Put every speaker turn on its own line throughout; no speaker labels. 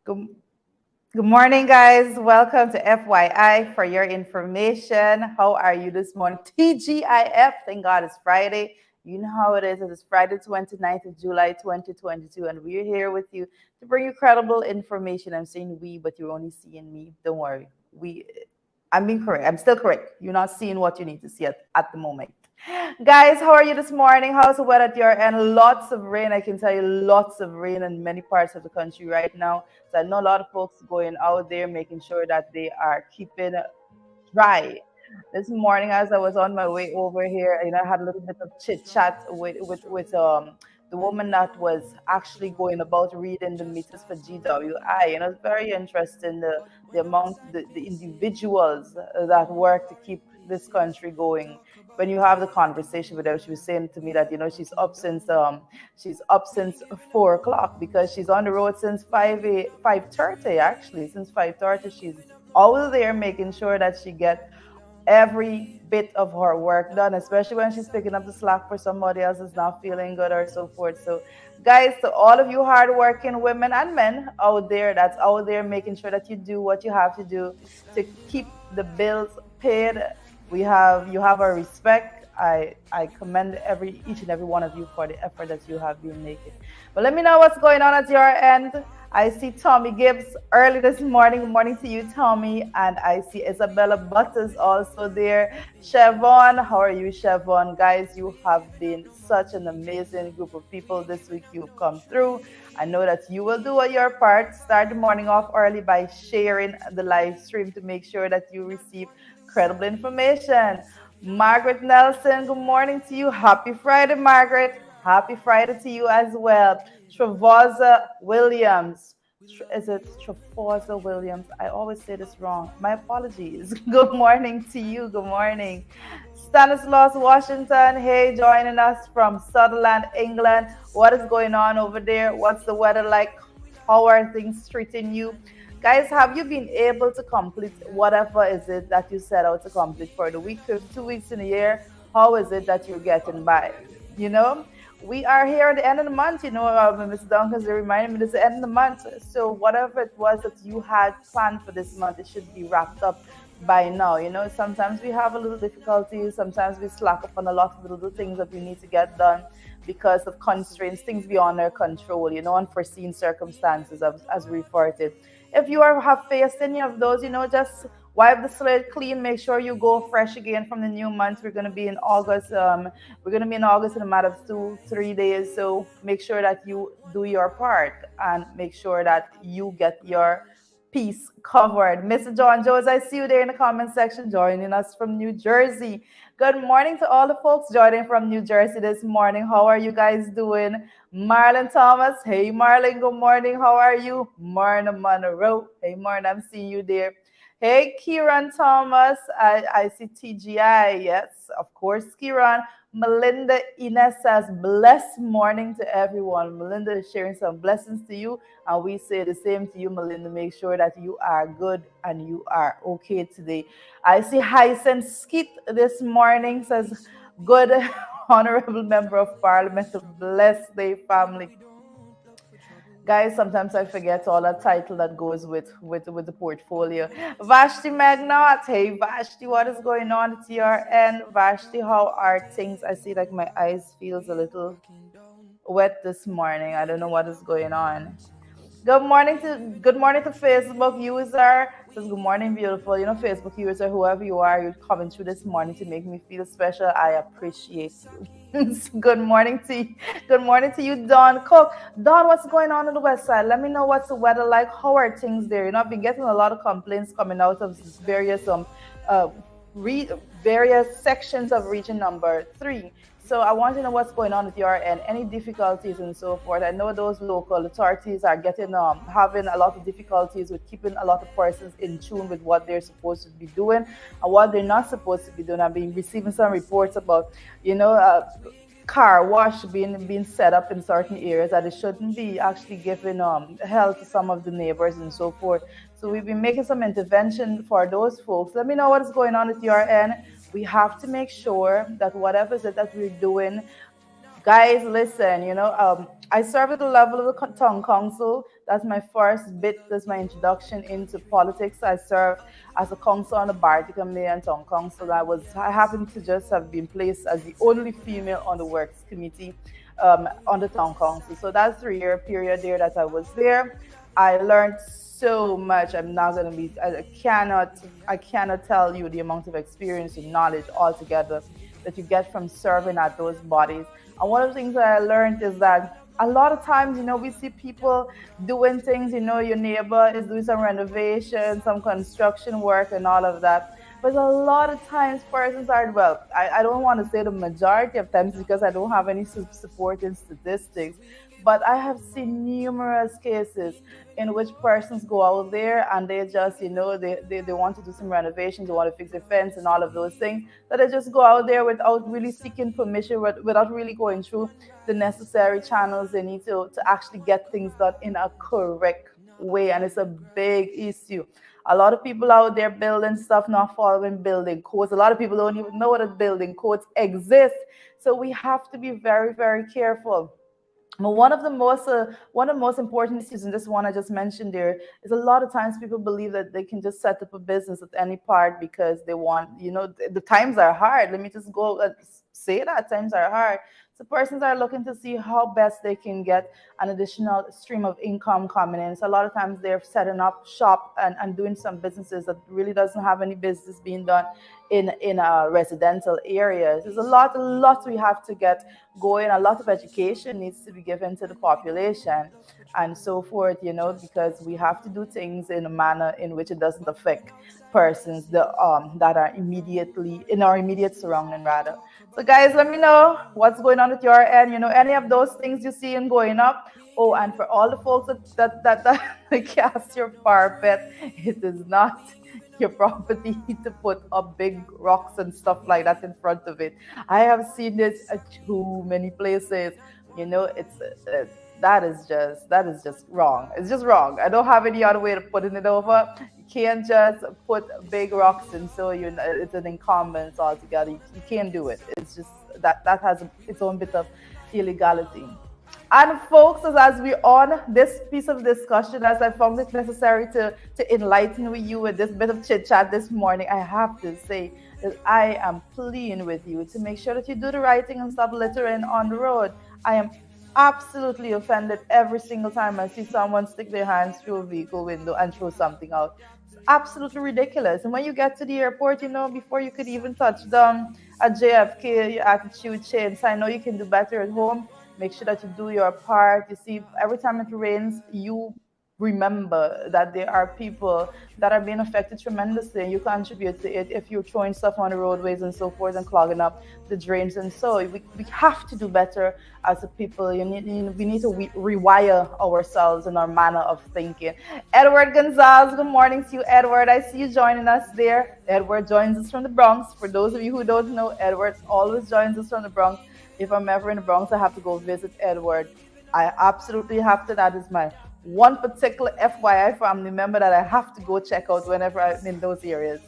Good, good morning, guys. Welcome to FYI for your information. How are you this morning? TGIF. Thank God it's Friday. You know how it is. It is Friday, 29th of July, 2022, and we're here with you to bring you credible information. I'm saying we, but you're only seeing me. Don't worry. I'm being correct. I'm still correct. You're not seeing what you need to see at the moment. Guys, how are you this morning? How's the weather at your end? Lots of rain. I can tell you lots of rain in many parts of the country right now. So I know a lot of folks going out there making sure that they are keeping dry. This morning, as I was on my way over here, I had a little bit of chit chat with the woman that was actually going about reading the meters for GWI. It's very interesting the amount the individuals that work to keep this country going. When you have the conversation with her, she was saying to me that she's up since 4 o'clock because she's on the road since 5:30 actually since 5:30 she's always there making sure that she gets every bit of her work done, especially when she's picking up the slack for somebody else who's not feeling good or so forth. So, guys, to all of you hardworking women and men out there that's out there making sure that you do what you have to do to keep the bills paid, you have our respect. I commend each and every one of you for the effort that you have been making. But let me know what's going on at your end. I see Tommy Gibbs early this morning. Good morning to you, Tommy. And I see Isabella Butters also there. Chevon, how are you, Chevon? Guys, you have been such an amazing group of people this week. You've come through. I know that you will do your part. Start the morning off early by sharing the live stream to make sure that you receive credible information. Margaret Nelson, good morning to you. Happy Friday, Margaret. Happy Friday to you as well. Travosa Williams. Is it Travosa Williams? I always say this wrong. My apologies. Good morning to you. Good morning. Stanislaus Washington. Hey, joining us from Sutherland, England. What is going on over there? What's the weather like? How are things treating you? Guys, have you been able to complete whatever is it that you set out to complete for the week, 2 weeks in a year? How is it that you're getting by? You know, we are here at the end of the month. Ms. Duncan's reminding me this is the end of the month. So whatever it was that you had planned for this month, it should be wrapped up by now. Sometimes we have a little difficulty. Sometimes we slack up on a lot of little things that we need to get done because of constraints, things beyond our control, unforeseen circumstances as we referred to. If you have faced any of those, just wipe the slate clean. Make sure you go fresh again from the new month. We're going to be in August. We're going to be in August in a matter of 2-3 days. So make sure that you do your part and make sure that you get your piece covered. Mr. John Jones, I see you there in the comment section joining us from New Jersey. Good morning to all the folks joining from New Jersey this morning. How are you guys doing? Marlon Thomas, hey Marlon, good morning. How are you? Marna Monroe, hey Marna, I'm seeing you there. Hey Kieran Thomas, I see TGI, yes, of course, Kieran. Melinda Ines says, blessed morning to everyone. Melinda is sharing some blessings to you, and we say the same to you, Melinda. Make sure that you are good and you are okay today. I see Hyacinth Skeet this morning says, good, honorable member of parliament, blessed day, family. Guys, sometimes I forget all that title that goes with the portfolio. Vashti Magnat, hey Vashti, what is going on at your end? Vashti, how are things? I see like my eyes feels a little wet this morning. I don't know what is going on. Good morning to Facebook user. Says good morning, beautiful. Facebook user, whoever you are, you're coming through this morning to make me feel special. I appreciate you. Good morning to you. Good morning to you, Don Cook. Don, what's going on the west side? Let me know what's the weather like. How are things there? I've been getting a lot of complaints coming out of various uh various sections of region number 3. So I want to know what's going on with your end, any difficulties and so forth. I know those local authorities are having a lot of difficulties with keeping a lot of persons in tune with what they're supposed to be doing and what they're not supposed to be doing. I've been receiving some reports about, car wash being set up in certain areas that it shouldn't be, actually giving help to some of the neighbors and so forth. So we've been making some intervention for those folks. Let me know what is going on at your end. We have to make sure that whatever it is that we're doing, guys, listen, I serve at the level of the town council. That's my first bit. That's my introduction into politics. I served as a council on the Bartica Mayor and Town Council. I happened to just have been placed as the only female on the Works Committee on the Town Council. So that's 3 year period there that I was there. I learned so much. I'm not gonna be. I cannot tell you the amount of experience and knowledge altogether that you get from serving at those bodies. And one of the things that I learned is that a lot of times, we see people doing things, your neighbor is doing some renovation, some construction work and all of that. But a lot of times persons are, well, I don't want to say the majority of times because I don't have any supporting statistics, but I have seen numerous cases in which persons go out there and they just, they want to do some renovations, they want to fix their fence and all of those things. That they just go out there without really seeking permission, without really going through the necessary channels they need to actually get things done in a correct way. And it's a big issue. A lot of people out there building stuff, not following building codes. A lot of people don't even know that building codes exist. So we have to be very, very careful. But one of the most important issues, and this one I just mentioned there, is a lot of times people believe that they can just set up a business at any part because they want, the times are hard. Let me just go and say that times are hard. So persons are looking to see how best they can get an additional stream of income coming in. So a lot of times they're setting up shop and doing some businesses that really doesn't have any business being done in residential areas. There's a lot we have to get going. A lot of education needs to be given to the population and so forth, because we have to do things in a manner in which it doesn't affect persons that are immediately in our immediate surrounding rather. So guys, let me know what's going on at your end. Any of those things you see and going up. Oh, and for all the folks that cast your parapet, it is not your property to put up big rocks and stuff like that in front of it. I have seen this at too many places. It's that is just wrong. It's just wrong. I don't have any other way of putting it over. You can't just put big rocks and so it's an incumbents altogether. You can't do it. It's just that has its own bit of illegality. And folks, as we on this piece of discussion, as I found it necessary to enlighten with you with this bit of chit chat this morning, I have to say that I am pleading with you to make sure that you do the right thing and stop littering on the road. I am absolutely offended every single time I see someone stick their hands through a vehicle window and throw something out. It's absolutely ridiculous. And when you get to the airport, before you could even touch down at JFK, your attitude changes. So I know you can do better at home. Make sure that you do your part. You see, every time it rains, you remember that there are people that are being affected tremendously, and you contribute to it if you're throwing stuff on the roadways and so forth and clogging up the drains. And so we have to do better as a people. We need to rewire ourselves and our manner of thinking. Edward Gonzalez, good morning to you, Edward. I see you joining us there. Edward joins us from the Bronx. For those of you who don't know, Edward always joins us from the Bronx. If I'm ever in the Bronx, I have to go visit Edward. I absolutely have to. That is my one particular FYI family member that I have to go check out whenever I'm in those areas.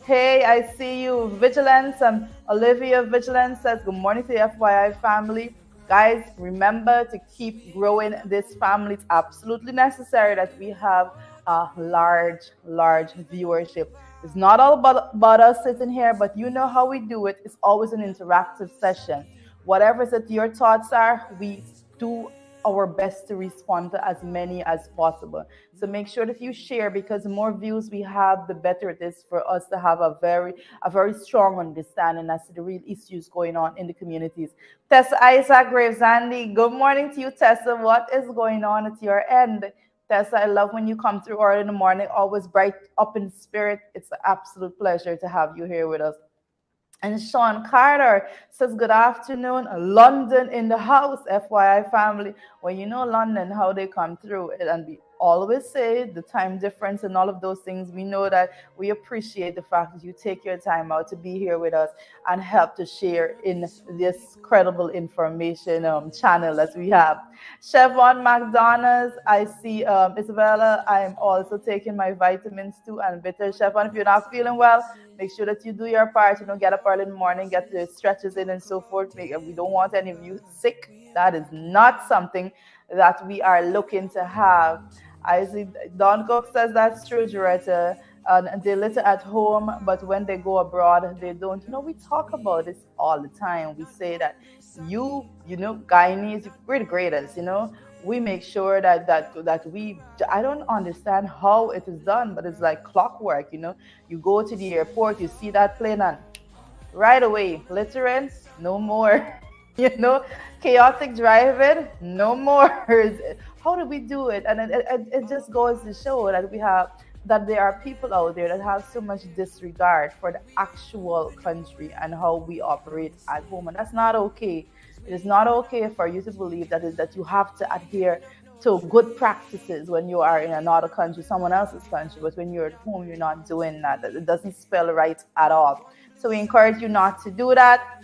Hey, I see you, Vigilance. Olivia Vigilance says, good morning to the FYI family. Guys, remember to keep growing this family. It's absolutely necessary that we have a large viewership. It's not all about us sitting here, but you know how we do it. It's always an interactive session. Whatever that your thoughts are, we do our best to respond to as many as possible. So make sure that you share, because the more views we have, the better it is for us to have a very strong understanding as to the real issues going on in the communities. Tessa Isaac Graves Andy, good morning to you, Tessa. What is going on at your end? Tessa, I love when you come through early in the morning, always bright up in spirit. It's an absolute pleasure to have you here with us. And Sean Carter says, good afternoon, London in the house, FYI family. Well, you know London, how they come through it, and we always say the time difference and all of those things. We know that we appreciate the fact that you take your time out to be here with us and help to share in this credible information channel that we have. Chevron McDonald's, I see Isabella, I'm also taking my vitamins too and bitter. Chevron, if you're not feeling well, make sure that you do your part, get up early in the morning, get the stretches in and so forth. We don't want any of you sick. That is not something that we are looking to have. I see Don Cook says that's true, Joretta. They litter at home, but when they go abroad, they don't. We talk about this all the time. We say that Guyanese, we're the greatest. We make sure that I don't understand how it is done, but it's like clockwork. You go to the airport, you see that plane, and right away, littering, no more. you know, Chaotic driving, no more. How do we do it? And it just goes to show that there are people out there that have so much disregard for the actual country and how we operate at home, and that's not okay. It is not okay for you to believe that you have to adhere to good practices when you are in another country, someone else's country, but when you're at home, you're not doing that. It doesn't spell right at all. So we encourage you not to do that.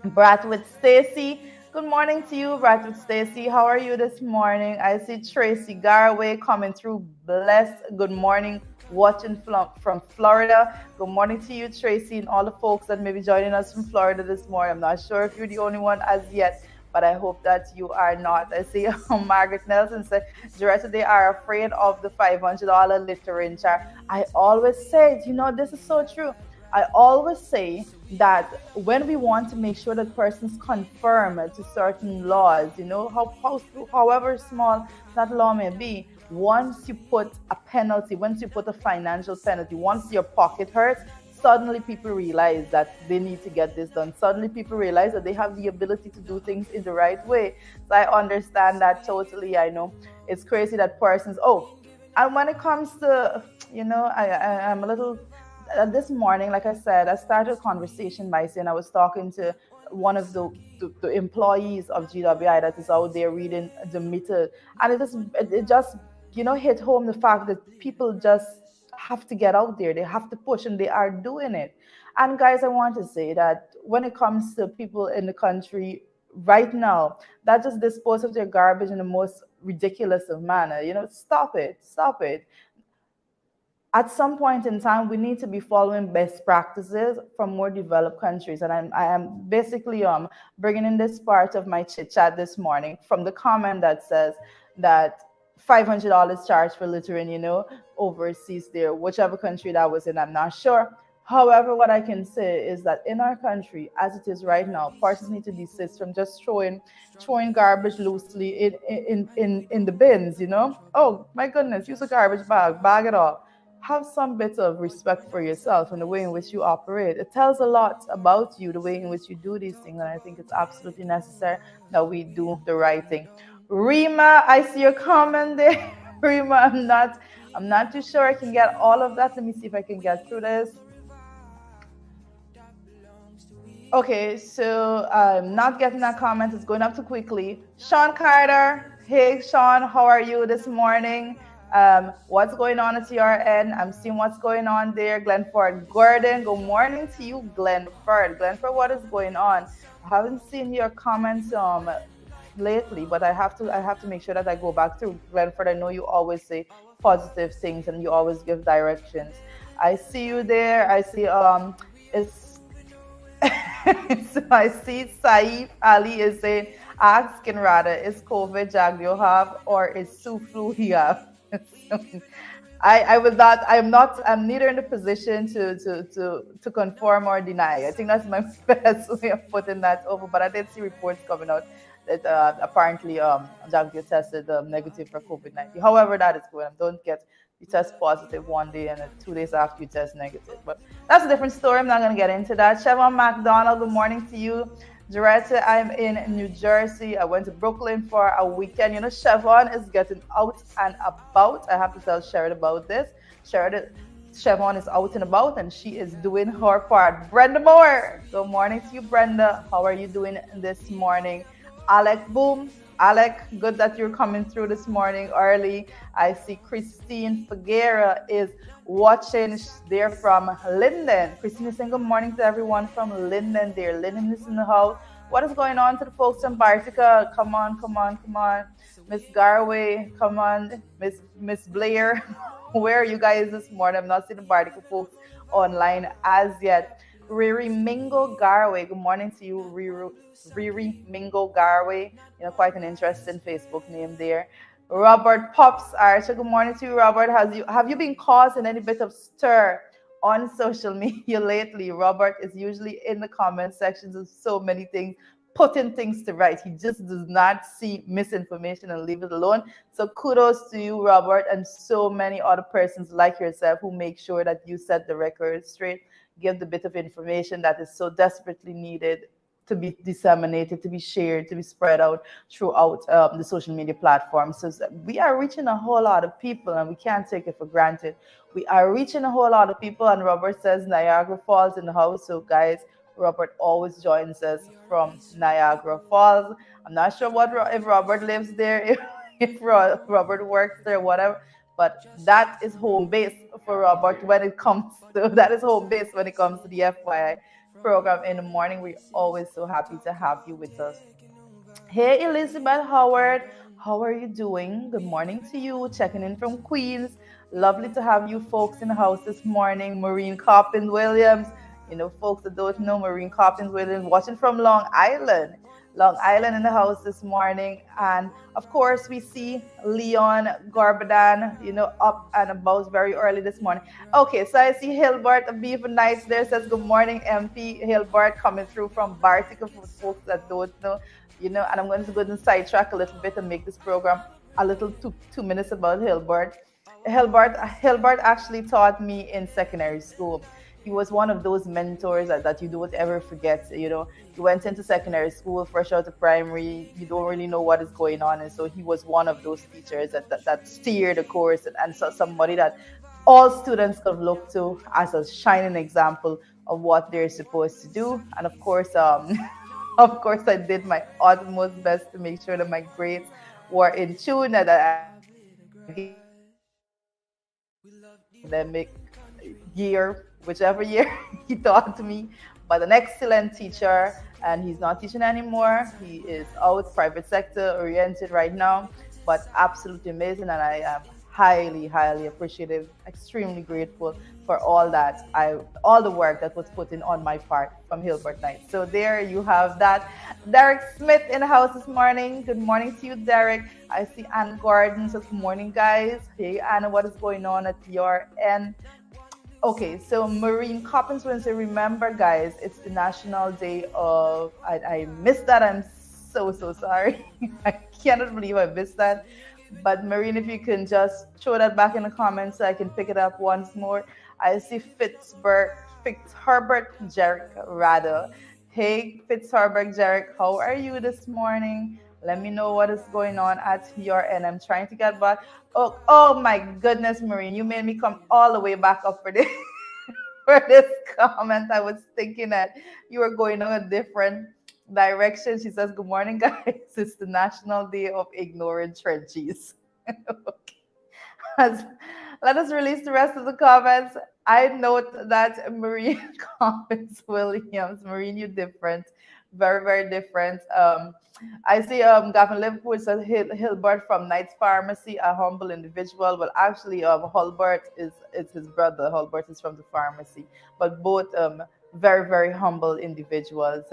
Brat with Stacy. Good morning to you, Brat with Stacy. How are you this morning? I see Tracy Garway coming through. Blessed. Good morning, watching from Florida. Good morning to you, Tracy, and all the folks that may be joining us from Florida this morning. I'm not sure if you're the only one as yet, but I hope that you are not. I see Margaret Nelson said, Joretta, they are afraid of the $500 littering charge. I always say, this is so true. I always say that when we want to make sure that persons conform to certain laws, however small that law may be, once you put a penalty, once you put a financial penalty, once your pocket hurts, suddenly people realize that they need to get this done. Suddenly people realize that they have the ability to do things in the right way. So I understand that totally. I know it's crazy that persons, and when it comes to, I'm a little, this morning, like I said, I started a conversation by saying I was talking to one of the employees of GWI that is out there reading the meter, and it just hit home the fact that people just have to get out there, they have to push, and they are doing it. And guys, I want to say that when it comes to people in the country right now that just dispose of their garbage in the most ridiculous of manner, stop it. At some point in time, we need to be following best practices from more developed countries. And I am basically bringing in this part of my chit chat this morning from the comment that says that $500 charge for littering, overseas there, whichever country that was in, I'm not sure. However, what I can say is that in our country, as it is right now, persons need to desist from just throwing garbage loosely in the bins, Oh my goodness, use a garbage bag it all. Have some bit of respect for yourself and the way in which you operate. It tells a lot about you, the way in which you do these things, and I think it's absolutely necessary that we do the right thing. Rima, I see your comment there. Rima, I'm not too sure I can get all of that. Let me see if I can get through this. Okay, so I'm not getting that comment. It's going up too quickly. Sean Carter. Hey, Sean, how are you this morning? What's going on at your end? I'm seeing what's going on there. Glenford Gordon, good morning to you, Glenford. Glenford, what is going on? I haven't seen your comments lately, but I have to make sure that I go back to Glenford. I know you always say positive things and you always give directions. I see you there. I see so I see Saif Ali is saying, asking rather, is COVID jag you have or is Sue flu he have? I'm neither in the position to confirm or deny. I think that's my best way of putting that over. But I did see reports coming out that apparently Jagdio tested negative for COVID-19. However, that is going. Don't get you test positive one day and 2 days after you test negative. But that's a different story. I'm not going to get into that. Chevon McDonald, good morning to you. Joretta, I'm in New Jersey. I went to Brooklyn for a weekend. Chevon is getting out and about. I have to tell Sherrod about this. Chevon is out and about and she is doing her part. Brenda Moore, good morning to you, Brenda. How are you doing this morning? Alec Boom. Alec, good that you're coming through this morning early. I see Christine Figuera is watching there from Linden. Christine is saying good morning to everyone from Linden there. Linden is in the house. What is going on to the folks in Bartica? Come on. Miss Garway, come on. Miss Blair, where are you guys this morning? I'm not seeing the Bartica folks online as yet. Riri Mingo Garway. Good morning to you, Riri Mingo Garway. Quite an interesting Facebook name there. Robert Pops Archer. Good morning to you, Robert. Have you been causing any bit of stir on social media lately? Robert is usually in the comment sections of so many things, putting things to right. He just does not see misinformation and leave it alone. So kudos to you, Robert, and so many other persons like yourself who make sure that you set the record straight, give the bit of information that is so desperately needed to be disseminated, to be shared, to be spread out throughout the social media platforms. So we are reaching a whole lot of people, and we can't take it for granted. We are reaching a whole lot of people, and Robert says Niagara Falls in the house. So guys, Robert always joins us from Niagara Falls. I'm not sure if Robert lives there, if Robert works there, whatever. But that is home base for Robert when it comes to that is home base when it comes to the FYI program in the morning. We're always so happy to have you with us. Hey, Elizabeth Howard, how are you doing? Good morning to you. Checking in from Queens. Lovely to have you folks in the house this morning. Maureen Coppin Williams. Folks that don't know, Maureen Coppin Williams watching from Long Island. Long Island in the house this morning. And of course, we see Leon Gorbadan, up and about very early this morning. Okay, so I see Hilbert of Beaver Nights there says, good morning, MP Hilbert, coming through from Bartica for folks that don't know. And I'm going to go and sidetrack a little bit and make this program a little 2 minutes about Hilbert. Hilbert actually taught me in secondary school. He was one of those mentors that you don't ever forget. You went into secondary school, fresh out of primary, you don't really know what is going on. And so he was one of those teachers that steered the course, and so somebody that all students could look to as a shining example of what they're supposed to do. And of course, of course, I did my utmost best to make sure that my grades were in tune and that I gave academic year, whichever year he taught me. But an excellent teacher, and he's not teaching anymore. He is out private sector oriented right now, but absolutely amazing. And I am highly, highly appreciative, extremely grateful for all the work that was put in on my part from Hilbert Knight. So there you have that. Derek Smith in the house this morning. Good morning to you, Derek. I see Ann Gordon says, good morning, guys. Hey, Anna, what is going on at your end? Okay, so Maureen Coppins will say, remember, guys, it's the National Day of, I missed that. I'm so sorry. I cannot believe I missed that. But Maureen, if you can just throw that back in the comments so I can pick it up once more. I see Fitzherbert Jarek rather. Hey, Fitzherbert Jarek, how are you this morning? Let me know what is going on at your end. I'm trying to get back. Oh my goodness, Maureen, you made me come all the way back up for this for this comment. I was thinking that you were going on a different direction. She says, good morning, guys. It's the National Day of Ignoring Trenches. Okay. Let us release the rest of the comments. I note that Marine comments Williams. Marine, you different. Very, very different. I see Gavin Liverpool says Hilbert from Knight's Pharmacy, a humble individual. Well, actually, Hulbert is his brother. Hulbert is from the pharmacy, but both very, very humble individuals.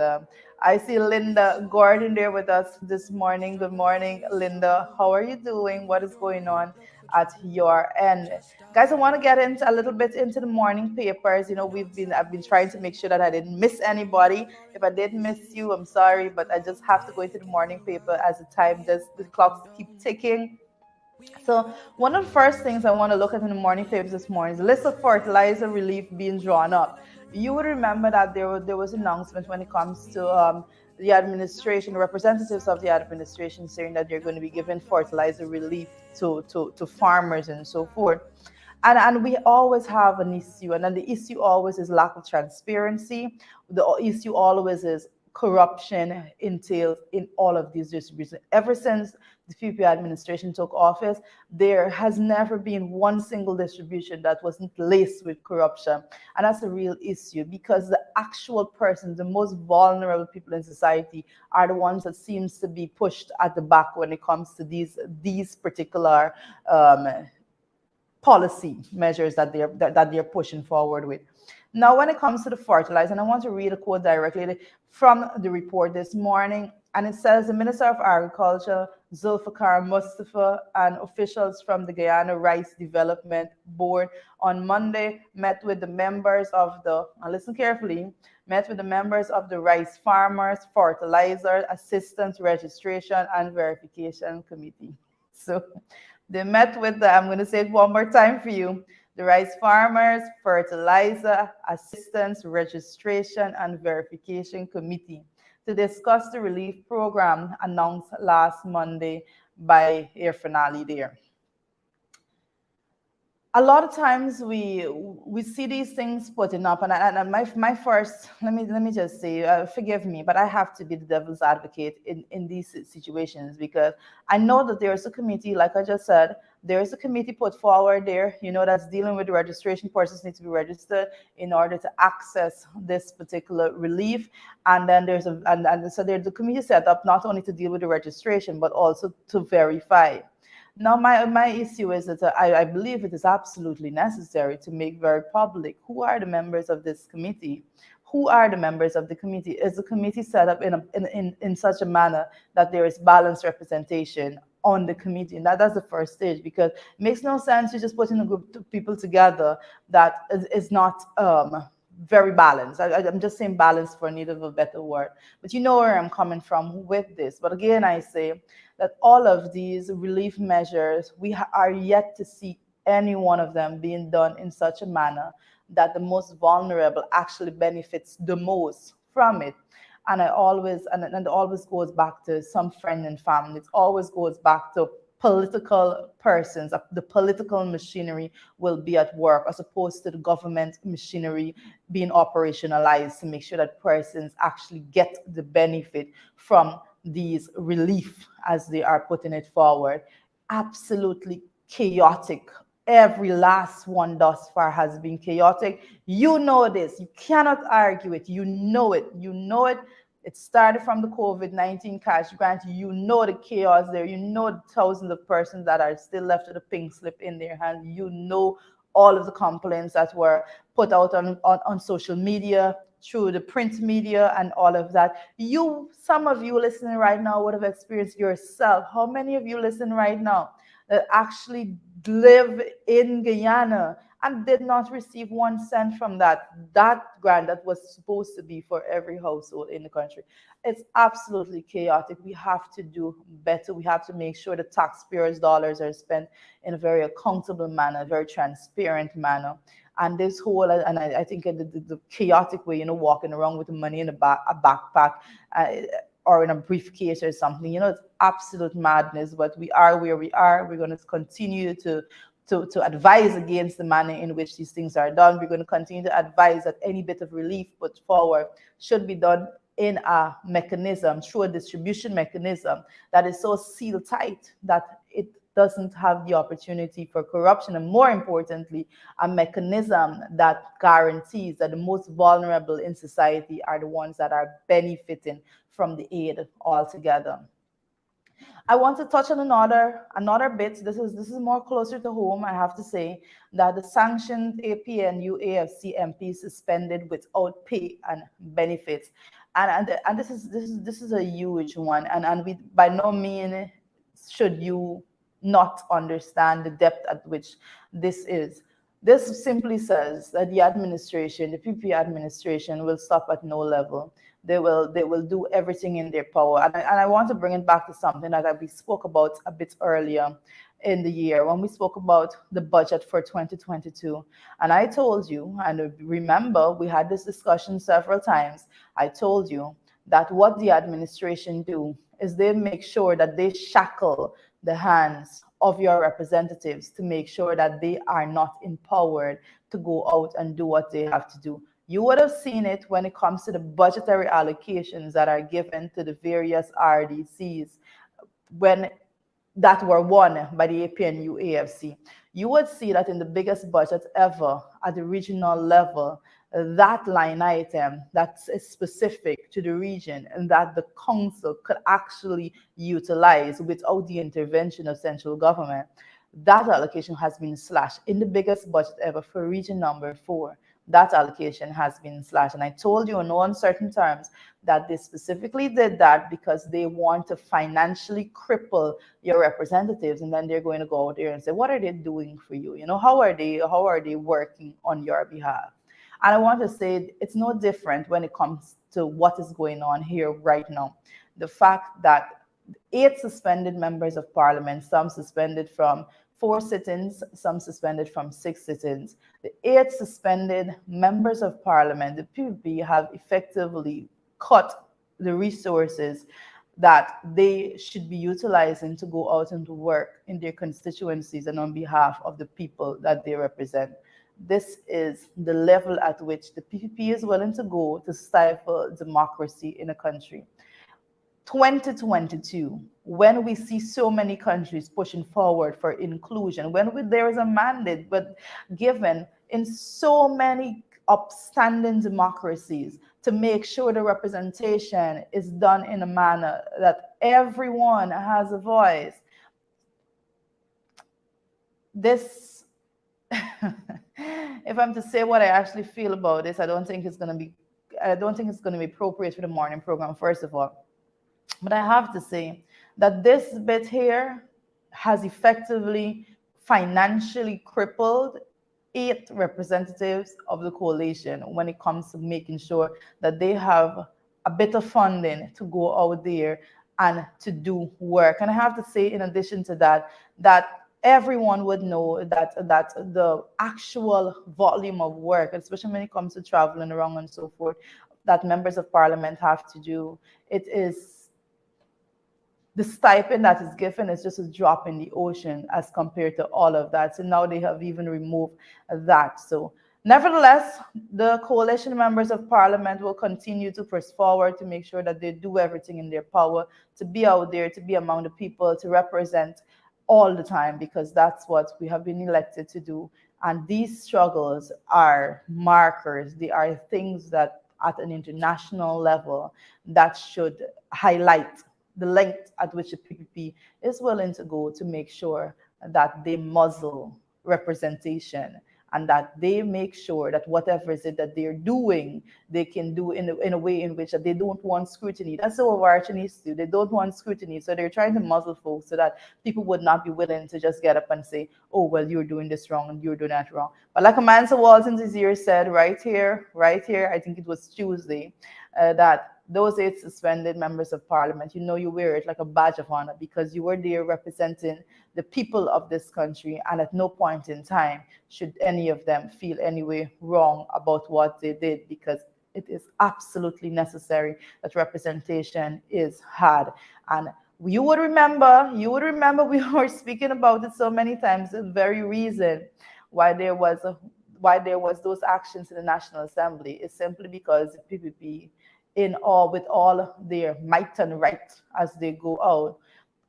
I see Linda Gordon there with us this morning. Good morning, Linda. How are you doing? What is going on at your end? Guys, I want to get into a little bit into the morning papers. You know, I've been trying to make sure that I didn't miss anybody. If I did miss you, I'm sorry, but I just have to go into the morning paper as the clocks keep ticking. So one of the first things I want to look at in the morning papers this morning is the list of fertilizer relief being drawn up. You would remember that there was an announcement when it comes to the administration, the representatives of the administration saying that they're going to be giving fertilizer relief to farmers and so forth. And we always have an issue, and then the issue always is lack of transparency. The issue always is corruption entails in all of these distributions. Ever since the FUPI administration took office, there has never been one single distribution that wasn't laced with corruption. And that's a real issue because the actual persons, the most vulnerable people in society are the ones that seems to be pushed at the back when it comes to these particular policy measures that they're pushing forward with. Now, when it comes to the fertilizer, and I want to read a quote directly from the report this morning, and it says the Minister of Agriculture, Zulfikar Mustafa, and officials from the Guyana Rice Development Board on Monday met with the members of the, and listen carefully, met with the members of the Rice Farmers Fertilizer Assistance Registration and Verification Committee. So they met with the, I'm going to say it one more time for you, the Rice Farmers Fertilizer Assistance Registration and Verification Committee to discuss the relief program announced last Monday by Air Finale there. A lot of times we see these things putting up, and my first, let me just say, forgive me, but I have to be the devil's advocate in these situations, because I know that there's a committee, like I just said, there's a committee put forward there, that's dealing with the registration. Persons need to be registered in order to access this particular relief, and then there's so there's a committee set up not only to deal with the registration but also to verify. Now, my issue is that I believe it is absolutely necessary to make very public who are the members of this committee. Who are the members of the committee? Is the committee set up in such a manner that there is balanced representation on the committee? And that's the first stage, because it makes no sense to just putting a group of people together that is not very balanced. I'm just saying balanced for need of a better word, but you know where I'm coming from with this. But again, I say that all of these relief measures, we are yet to see any one of them being done in such a manner that the most vulnerable actually benefits the most from it. And it always goes back to some friend and family. It always goes back to political persons. The political machinery will be at work, as opposed to the government machinery being operationalized to make sure that persons actually get the benefit from these relief as they are putting it forward. Absolutely chaotic. Every last one thus far has been chaotic. You know this. You cannot argue it. You know it. You know it. It started from the COVID-19 cash grant. You know the chaos there. You know the thousands of persons that are still left with a pink slip in their hand. You know all of the complaints that were put out on social media, through the print media and all of that. Some of you listening right now would have experienced yourself. How many of you listen right now that actually live in Guyana and did not receive 1 cent from that grant that was supposed to be for every household in the country? It's absolutely chaotic. We have to do better. We have to make sure the taxpayers' dollars are spent in a very accountable manner, a very transparent manner. And this whole, and I think the chaotic way, walking around with the money in a backpack or in a briefcase or something, it's absolute madness. But we are where we are. We're going to continue to advise against the manner in which these things are done. We're going to continue to advise that any bit of relief put forward should be done in a mechanism, through a distribution mechanism that is so sealed tight that it doesn't have the opportunity for corruption, and more importantly, a mechanism that guarantees that the most vulnerable in society are the ones that are benefiting from the aid altogether. I want to touch on another bit. This is more closer to home. I have to say that the sanctioned APNU AFC MP suspended without pay and benefits, and this is a huge one. And we by no means should you not understand the depth at which this is. This simply says that the administration, the PP administration, will stop at no level. They will do everything in their power. And I want to bring it back to something that we spoke about a bit earlier in the year when we spoke about the budget for 2022. And I told you, and remember, we had this discussion several times. I told you that what the administration do is they make sure that they shackle the hands of your representatives to make sure that they are not empowered to go out and do what they have to do. You would have seen it when it comes to the budgetary allocations that are given to the various RDCs when that were won by the APNU AFC. You would see that in the biggest budget ever at the regional level, that line item that's specific to the region and that the council could actually utilize without the intervention of central government, that allocation has been slashed in the biggest budget ever for region number 4. That allocation has been slashed. And I told you in no uncertain terms that they specifically did that because they want to financially cripple your representatives. And then they're going to go out there and say, what are they doing for you? You know, how are they working on your behalf? And I want to say it's no different when it comes to what is going on here right now. The fact that 8 suspended members of parliament, some suspended from 4 sit-ins, some suspended from 6 sit-ins. The 8 suspended members of parliament, the PPP, have effectively cut the resources that they should be utilizing to go out and to work in their constituencies and on behalf of the people that they represent. This is the level at which the PPP is willing to go to stifle democracy in a country. 2022, when we see so many countries pushing forward for inclusion, when there is a mandate but given in so many upstanding democracies to make sure the representation is done in a manner that everyone has a voice. This, if I'm to say what I actually feel about this, I don't think it's going to be appropriate for the morning program, first of all. But I have to say that this bit here has effectively financially crippled 8 representatives of the coalition when it comes to making sure that they have a bit of funding to go out there and to do work. And I have to say, in addition to that, that everyone would know that the actual volume of work, especially when it comes to traveling around and so forth, that members of parliament have to do, it is the stipend that is given is just a drop in the ocean as compared to all of that. So now they have even removed that. So nevertheless, the coalition members of parliament will continue to press forward to make sure that they do everything in their power to be out there, to be among the people, to represent all the time, because that's what we have been elected to do. And these struggles are markers. They are things that at an international level that should highlight the length at which the PPP is willing to go to make sure that they muzzle representation and that they make sure that whatever is it that they're doing, they can do in a way in which they don't want scrutiny. That's the overarching issue. They don't want scrutiny. So they're trying to muzzle folks so that people would not be willing to just get up and say, oh, well, you're doing this wrong and you're doing that wrong. But like Amanda Walton this year said right here, I think it was Tuesday, that those 8 suspended members of parliament, you wear it like a badge of honor because you were there representing the people of this country, and at no point in time should any of them feel any way wrong about what they did, because it is absolutely necessary that representation is had. And you would remember we were speaking about it so many times. The very reason why there was those actions in the National Assembly is simply because the PPP, with all their might and right as they go out,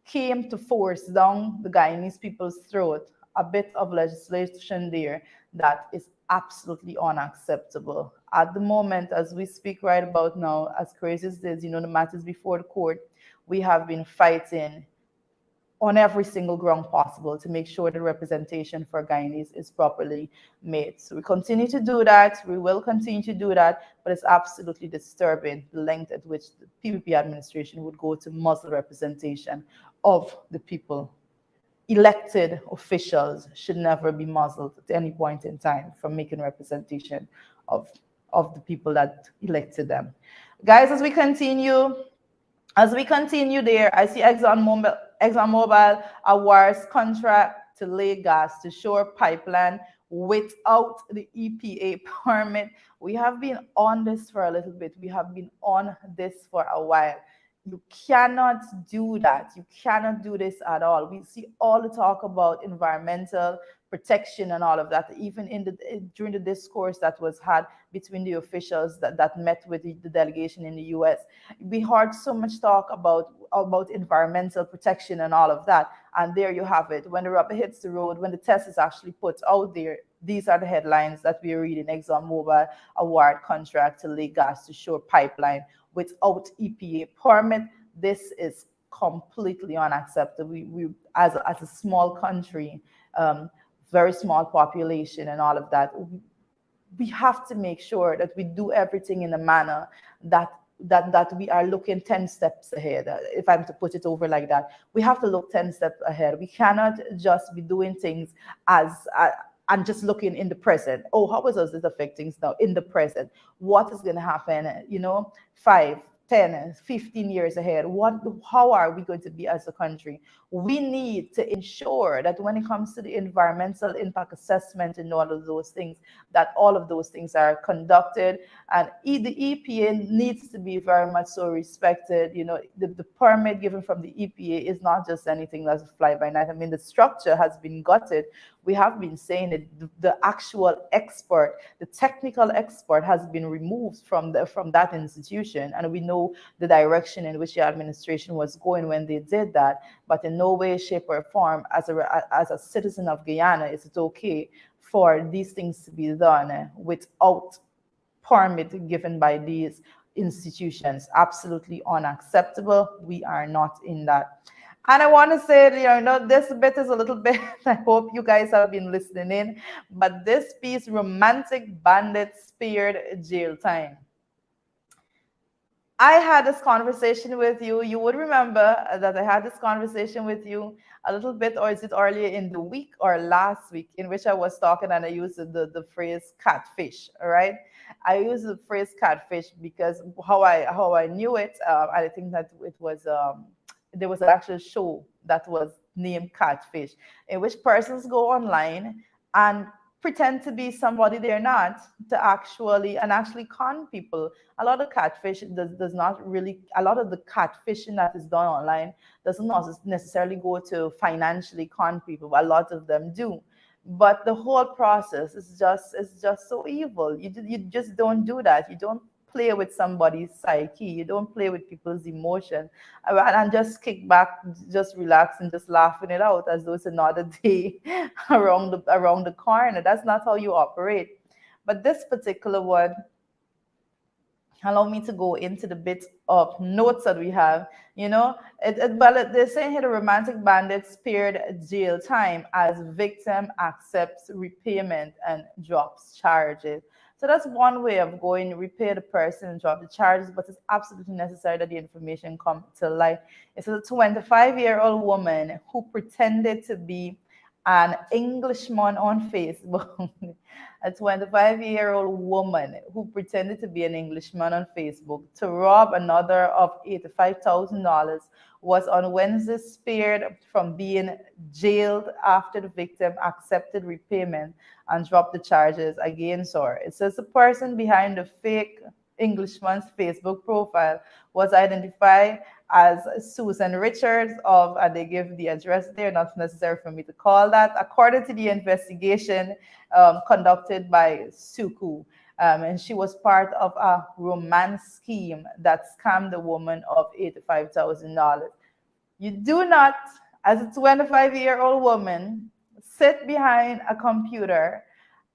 came to force down the Guyanese people's throat a bit of legislation there that is absolutely unacceptable. At the moment, as we speak right about now, as crazy as it is, the matters before the court, we have been fighting on every single ground possible to make sure the representation for Guyanese is properly made. So we continue to do that. We will continue to do that, but it's absolutely disturbing the length at which the PPP administration would go to muzzle representation of the people. Elected officials should never be muzzled at any point in time from making representation of the people that elected them. Guys, as we continue there, I see ExxonMobil awards contract to lay gas to shore pipeline without the EPA permit. We have been on this for a little bit. We have been on this for a while. You cannot do that. You cannot do this at all. We see all the talk about environmental protection and all of that, even during the discourse that was had between the officials that met with the delegation in the US. We heard so much talk about environmental protection and all of that. And there you have it. When the rubber hits the road, when the test is actually put out there, these are the headlines that we are reading. ExxonMobil award contract to lay gas to shore pipeline without EPA permit. This is completely unacceptable. We as a small country, very small population and all of that, we have to make sure that we do everything in a manner that that we are looking 10 steps ahead. If I'm to put it over like that, we have to look 10 steps ahead. We cannot just be doing things as and just looking in the present. Oh, how is this affecting things now in the present? What is going to happen, 5, 10, 15 years ahead? How are we going to be as a country? We need to ensure that when it comes to the environmental impact assessment and all of those things, that all of those things are conducted. And the EPA needs to be very much so respected. The permit given from the EPA is not just anything that's a fly by night. I mean, the structure has been gutted. We have been saying it. The actual expert, the technical expert, has been removed from that institution, and we know the direction in which the administration was going when they did that. But in no way, shape, or form, as a citizen of Guyana, is it okay for these things to be done without permit given by these institutions. Absolutely unacceptable. We are not in that. And I want to say, this bit is a little bit, I hope you guys have been listening in, but this piece, romantic bandit spared jail time. I had this conversation with you. You would remember that I had this conversation with you a little bit, or is it earlier in the week or last week, in which I was talking and I used the phrase catfish. All right, I used the phrase catfish because how I knew it. I think that it was there was an actual show that was named Catfish, in which persons go online and pretend to be somebody they're not, to actually con people. A lot of catfish does not really, a lot of the catfishing that is done online does not necessarily go to financially con people, but a lot of them do. But the whole process is just so evil. You just don't do that. You don't play with somebody's psyche. You don't play with people's emotion, and just kick back, just relax, and just laughing it out as though it's another day around the corner. That's not how you operate. But this particular one, allow me to go into the bit of notes that we have. But they're saying here the romantic bandit spared jail time as victim accepts repayment and drops charges. So that's one way of going, repay the person and drop the charges, but it's absolutely necessary that the information come to light. It's a 25-year-old woman who pretended to be an Englishman on Facebook. A 25-year-old woman who pretended to be an Englishman on Facebook to rob another of $85,000 was on Wednesday spared from being jailed after the victim accepted repayment and dropped the charges against her. It says the person behind the fake Englishman's Facebook profile was identified as Susan Richards and they give the address there, not necessary for me to call that, according to the investigation conducted by Suku. And she was part of a romance scheme that scammed the woman of $85,000. You do not, as a 25-year-old woman, sit behind a computer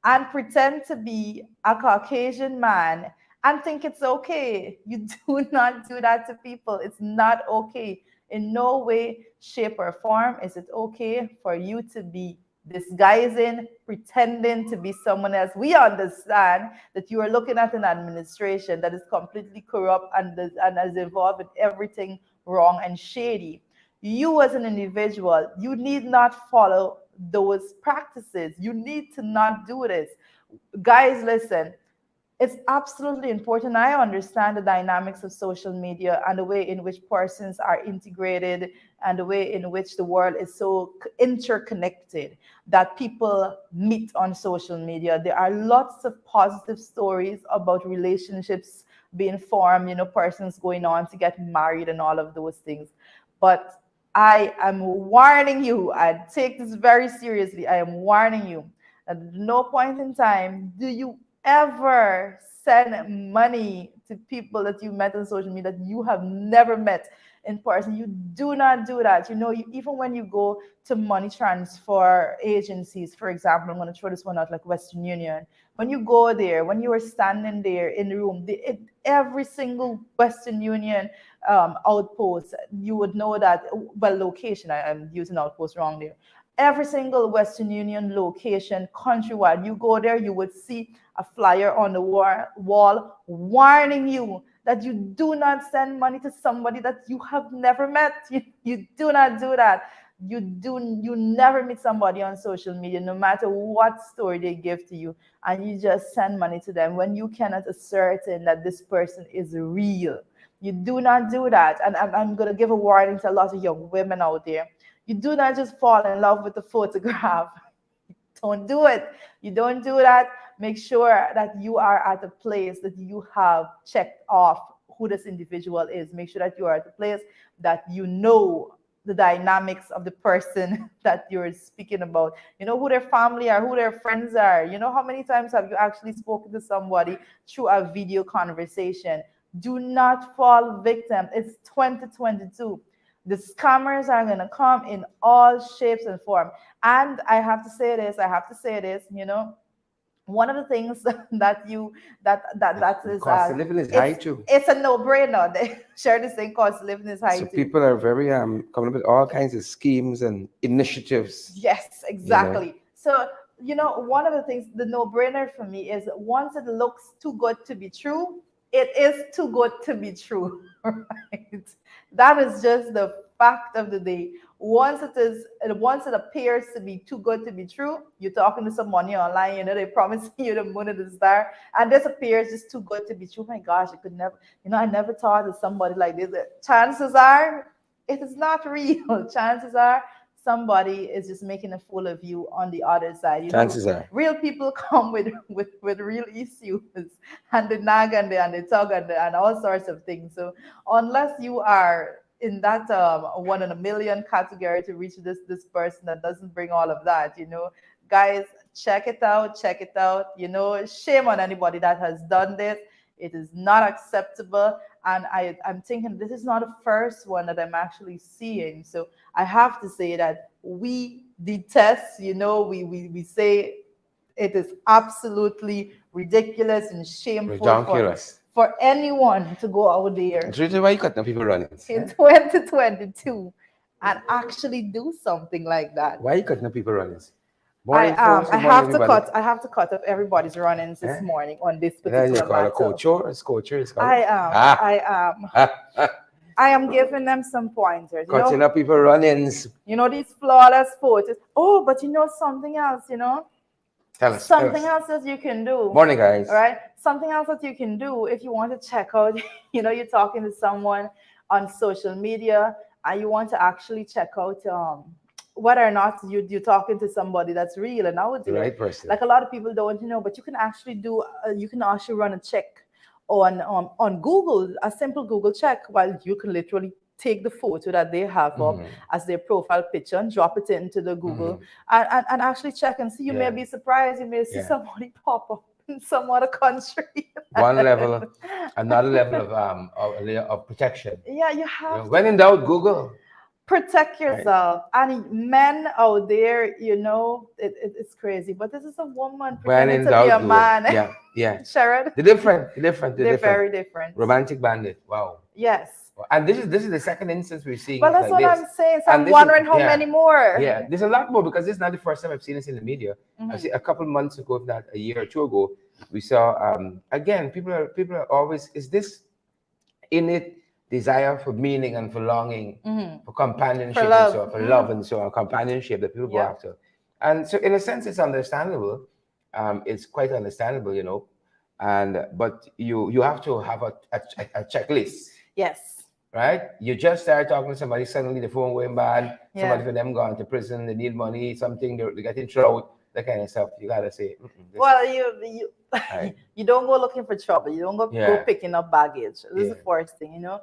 and pretend to be a Caucasian man and think it's okay. You do not do that to people. It's not okay. In no way, shape, or form is it okay for you to be disguising, pretending to be someone else. We understand that you are looking at an administration that is completely corrupt and is involved in everything wrong and shady. You as an individual, you need not follow those practices. You need to not do this. Guys, listen, it's absolutely important. I understand the dynamics of social media and the way in which persons are integrated and the way in which the world is so interconnected that people meet on social media. There are lots of positive stories about relationships being formed, persons going on to get married and all of those things. But I am warning you, I take this very seriously. I am warning you at no point in time do you ever send money to people that you met on social media that you have never met in person. You do not do that. Even when you go to money transfer agencies, for example, I'm going to throw this one out, like Western Union. When you go there, when you are standing there in the room, every single Western Union outposts, you would know that, well, location, I'm using outpost wrong there. Every single Western Union location countrywide, you go there, you would see a flyer on the wall warning you that you do not send money to somebody that you have never met. You do not do that. You never meet somebody on social media, no matter what story they give to you, and you just send money to them when you cannot ascertain that this person is real. You do not do that. And I'm going to give a warning to a lot of young women out there. You do not just fall in love with the photograph. Don't do it. You don't do that. Make sure that you are at a place that you have checked off who this individual is. Make sure that you are at a place that you know the dynamics of the person that you're speaking about. You know who their family are, who their friends are. You know how many times have you actually spoken to somebody through a video conversation? Do not fall victim. It's 2022. The scammers are going to come in all shapes and form. And I have to say this, you know, one of the things that is
cost of living is high too.
It's a no-brainer. They share this thing, cost of living is high
So
too.
people are very coming up with all kinds of schemes and initiatives.
Yes, exactly. You know? So, you know, one of the things, the no-brainer for me is once it looks too good to be true, it is too good to be true, right? That is just the fact of the day. Once it appears to be too good to be true, you're talking to somebody online, you know, they promise you the moon and the star, and this appears just too good to be true. Oh my gosh, it could never, you know, I never thought of somebody like this. Chances are it is not real. Chances are somebody is just making a fool of you on the other side. You
Chances
know,
are.
real people come with real issues, and they nag and they tug and all sorts of things. So unless you are in that one in a million category to reach this person that doesn't bring all of that, you know, guys, check it out. You know, shame on anybody that has done this. It is not acceptable. And I'm thinking this is not the first one that I'm actually seeing. So I have to say that we detest, you know, we say it is absolutely ridiculous and shameful for anyone to go out there
It's really why you got no people running
in 2022 and actually do something like that.
Why you got no people running?
I have to cut off everybody's run-ins this morning on this particular matter. I am giving them some pointers.
Cutting up people run-ins.
You know, these flawless photos. Oh, but you know something else, you know? Something else that you can do.
Morning, guys.
All right? Something else that you can do if you want to check out, you know, you're talking to someone on social media and you want to actually check out whether or not you're talking to somebody that's real. And nowadays,
the right person.
Like a lot of people don't, you know, but you can actually do, you can actually run a check on Google, a simple Google check, while you can literally take the photo that they have up as their profile picture and drop it into the Google and actually check and see. You may be surprised. You may see somebody pop up in some other country.
Another level of protection.
Yeah, you have.
When in doubt, Google.
Protect yourself. Right. And men out there, you know, it's crazy. But this is a woman pretending to be a man.
Yeah.
Sharon.
They're different.
They're very different.
Romantic bandit. Wow.
Yes.
And this is the second instance we're seeing.
Well, that's like what I'm saying. So I'm wondering how many more.
Yeah, there's a lot more because this is not the first time I've seen this in the media. I've seen a couple of months ago, if not a year or two ago, we saw again. People are always is this innate desire for meaning and for longing, for companionship, for love. And so for love and so on, companionship that people go after. And so, in a sense, it's understandable. It's quite understandable, you know. But you have to have a checklist.
Yes.
Right? You just start talking to somebody, suddenly the phone going bad, somebody for them gone to prison, they need money, something, they're getting trouble, that kind of stuff. You gotta say,
well, you don't go looking for trouble. You don't go picking up baggage. This is the first thing, you know.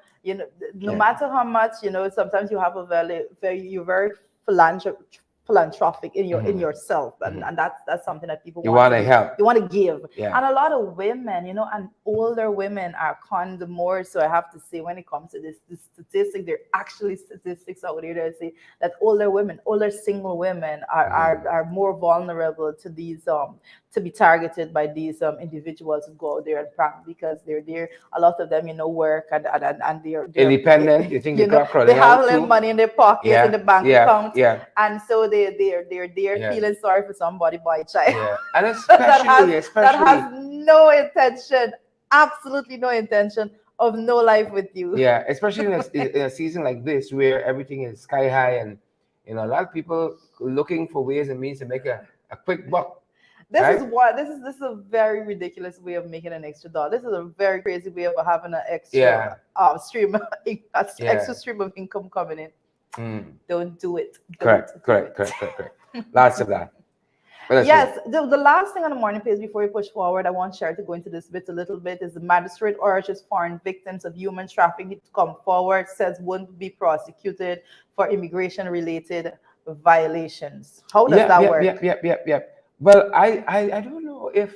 No matter how much, you know, sometimes you have you're very philanthropic in yourself, and that's something that people
You
want
want
to
to
do.
help.
You want to give.
Yeah.
And a lot of women, and older women are conned more. So I have to say, when it comes to this statistic, there are actually statistics out there that say that older women, older single women are more vulnerable to these to be targeted by these individuals who go out there and prank, because they're a lot of them work and they're
Independent. You think the clock
they
running
have
out
a little
too?
money in their pockets, in the bank account,
Yeah.
and so they're feeling sorry for somebody by child.
Yeah. And
that
especially
has no intention, absolutely no intention of no life with you.
yeah, especially in a season like this where everything is sky high, and a lot of people looking for ways and means to make a quick buck.
This is a very ridiculous way of making an extra dollar. This is a very crazy way of having an extra stream, extra stream of income coming in. Don't do it.
Correct. Lots of that.
Yes, the last thing on the morning page before we push forward, I want Sherry to go into this bit a little bit, is the magistrate urges foreign victims of human trafficking to come forward, says won't be prosecuted for immigration-related violations. How does that work?
Yep. Well, I don't know if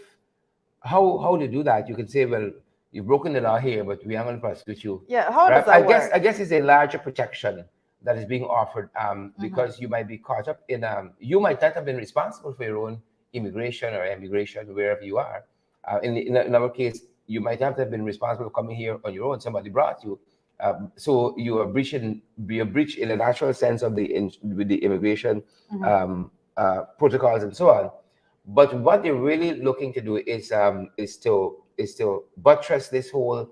how to do that. You can say, well, you've broken the law here, but we are going to prosecute you.
Yeah, how does that work?
I guess it's a larger protection that is being offered because you might be caught up in you might not have been responsible for your own immigration or emigration wherever you are. In our case, you might have been responsible for coming here on your own. Somebody brought you. So you are breaching in a natural sense of with the immigration protocols and so on. But what they're really looking to do is to buttress this whole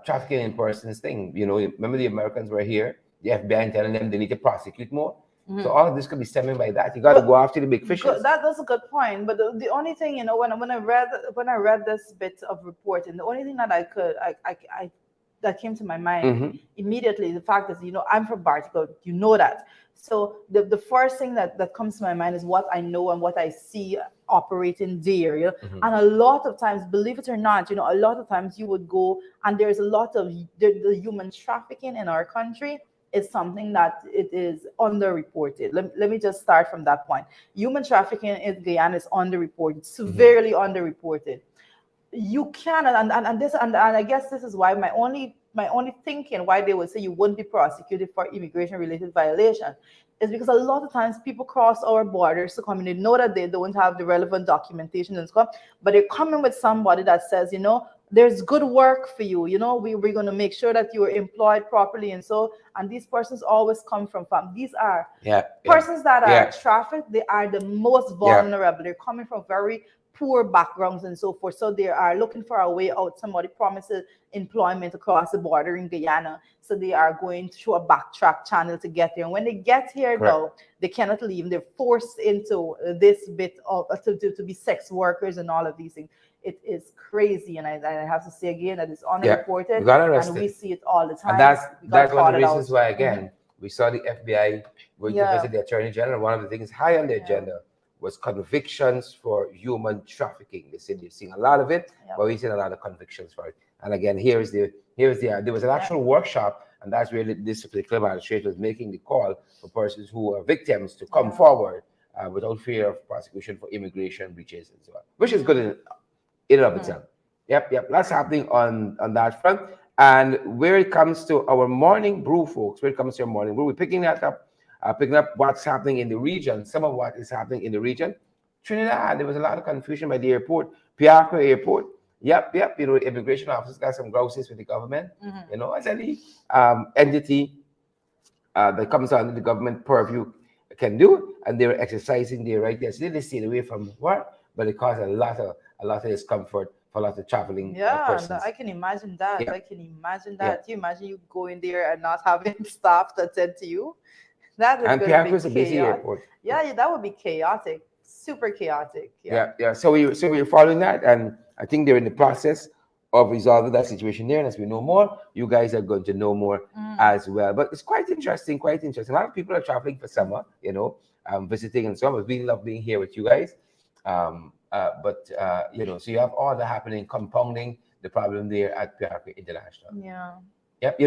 trafficking in persons thing. Remember the Americans were here, the FBI telling them they need to prosecute more. So all of this could be stemming by that. You got to go after the big fishes.
That's a good point. But the only thing, when I read this bit of reporting, the only thing that I that came to my mind immediately, the fact is, I'm from Bartico, that. So the first thing that comes to my mind is what I know and what I see operating there. And a lot of times, believe it or not, a lot of times you would go, and there's a lot of the human trafficking in our country is something that it is underreported. Let me just start from that point. Human trafficking in Guyana is underreported, severely underreported. You can, and I guess this is why my only thinking why they would say you wouldn't be prosecuted for immigration related violation is because a lot of times people cross our borders to come in. They know that they don't have the relevant documentation and stuff, but they're coming with somebody that says, there's good work for you. We're going to make sure that you are employed properly. And these persons always come from these are persons that are trafficked. They are the most vulnerable. They're coming from very poor backgrounds and so forth. So they are looking for a way out. Somebody promises employment across the border in Guyana. So they are going through a backtrack channel to get there. And when they get here, though, they cannot leave. They're forced into this bit of to be sex workers and all of these things. It is crazy. And I have to say again that it's unreported. And we see it all the time.
And that's one of the reasons why, again, we saw the FBI going to visit the Attorney General. One of the things high on the agenda was convictions for human trafficking. They said you're seeing a lot of it, but we've seen a lot of convictions for it. And again, there was an actual workshop, and that's where this particular magistrate was making the call for persons who are victims to come forward without fear of prosecution for immigration breaches and so on, which is good in and of itself. Yep. Lots happening on that front. And where it comes to our morning brew, folks, we're picking that up. Picking up what's happening in the region, some of what is happening in the region. Trinidad, there was a lot of confusion by the airport, Piarco Airport. Yep. Immigration officers got some grouses with the government. As any entity that comes under the government purview can do, and they were exercising their right. Yes, they stayed away from work, but it caused a lot of discomfort for a lot of traveling persons.
I can imagine that. I can imagine that. Do you imagine you going there and not having staff that attend to you? That is going to be
a busy airport.
Yeah, that would be chaotic, super chaotic.
Yeah. So we're following that, and I think they're in the process of resolving that situation there. And as we know more, you guys are going to know more as well. But it's quite interesting. A lot of people are traveling for summer, visiting and so on. We love being here with you guys. So you have all that happening, compounding the problem there at Piarco International.
Yeah.
Yep.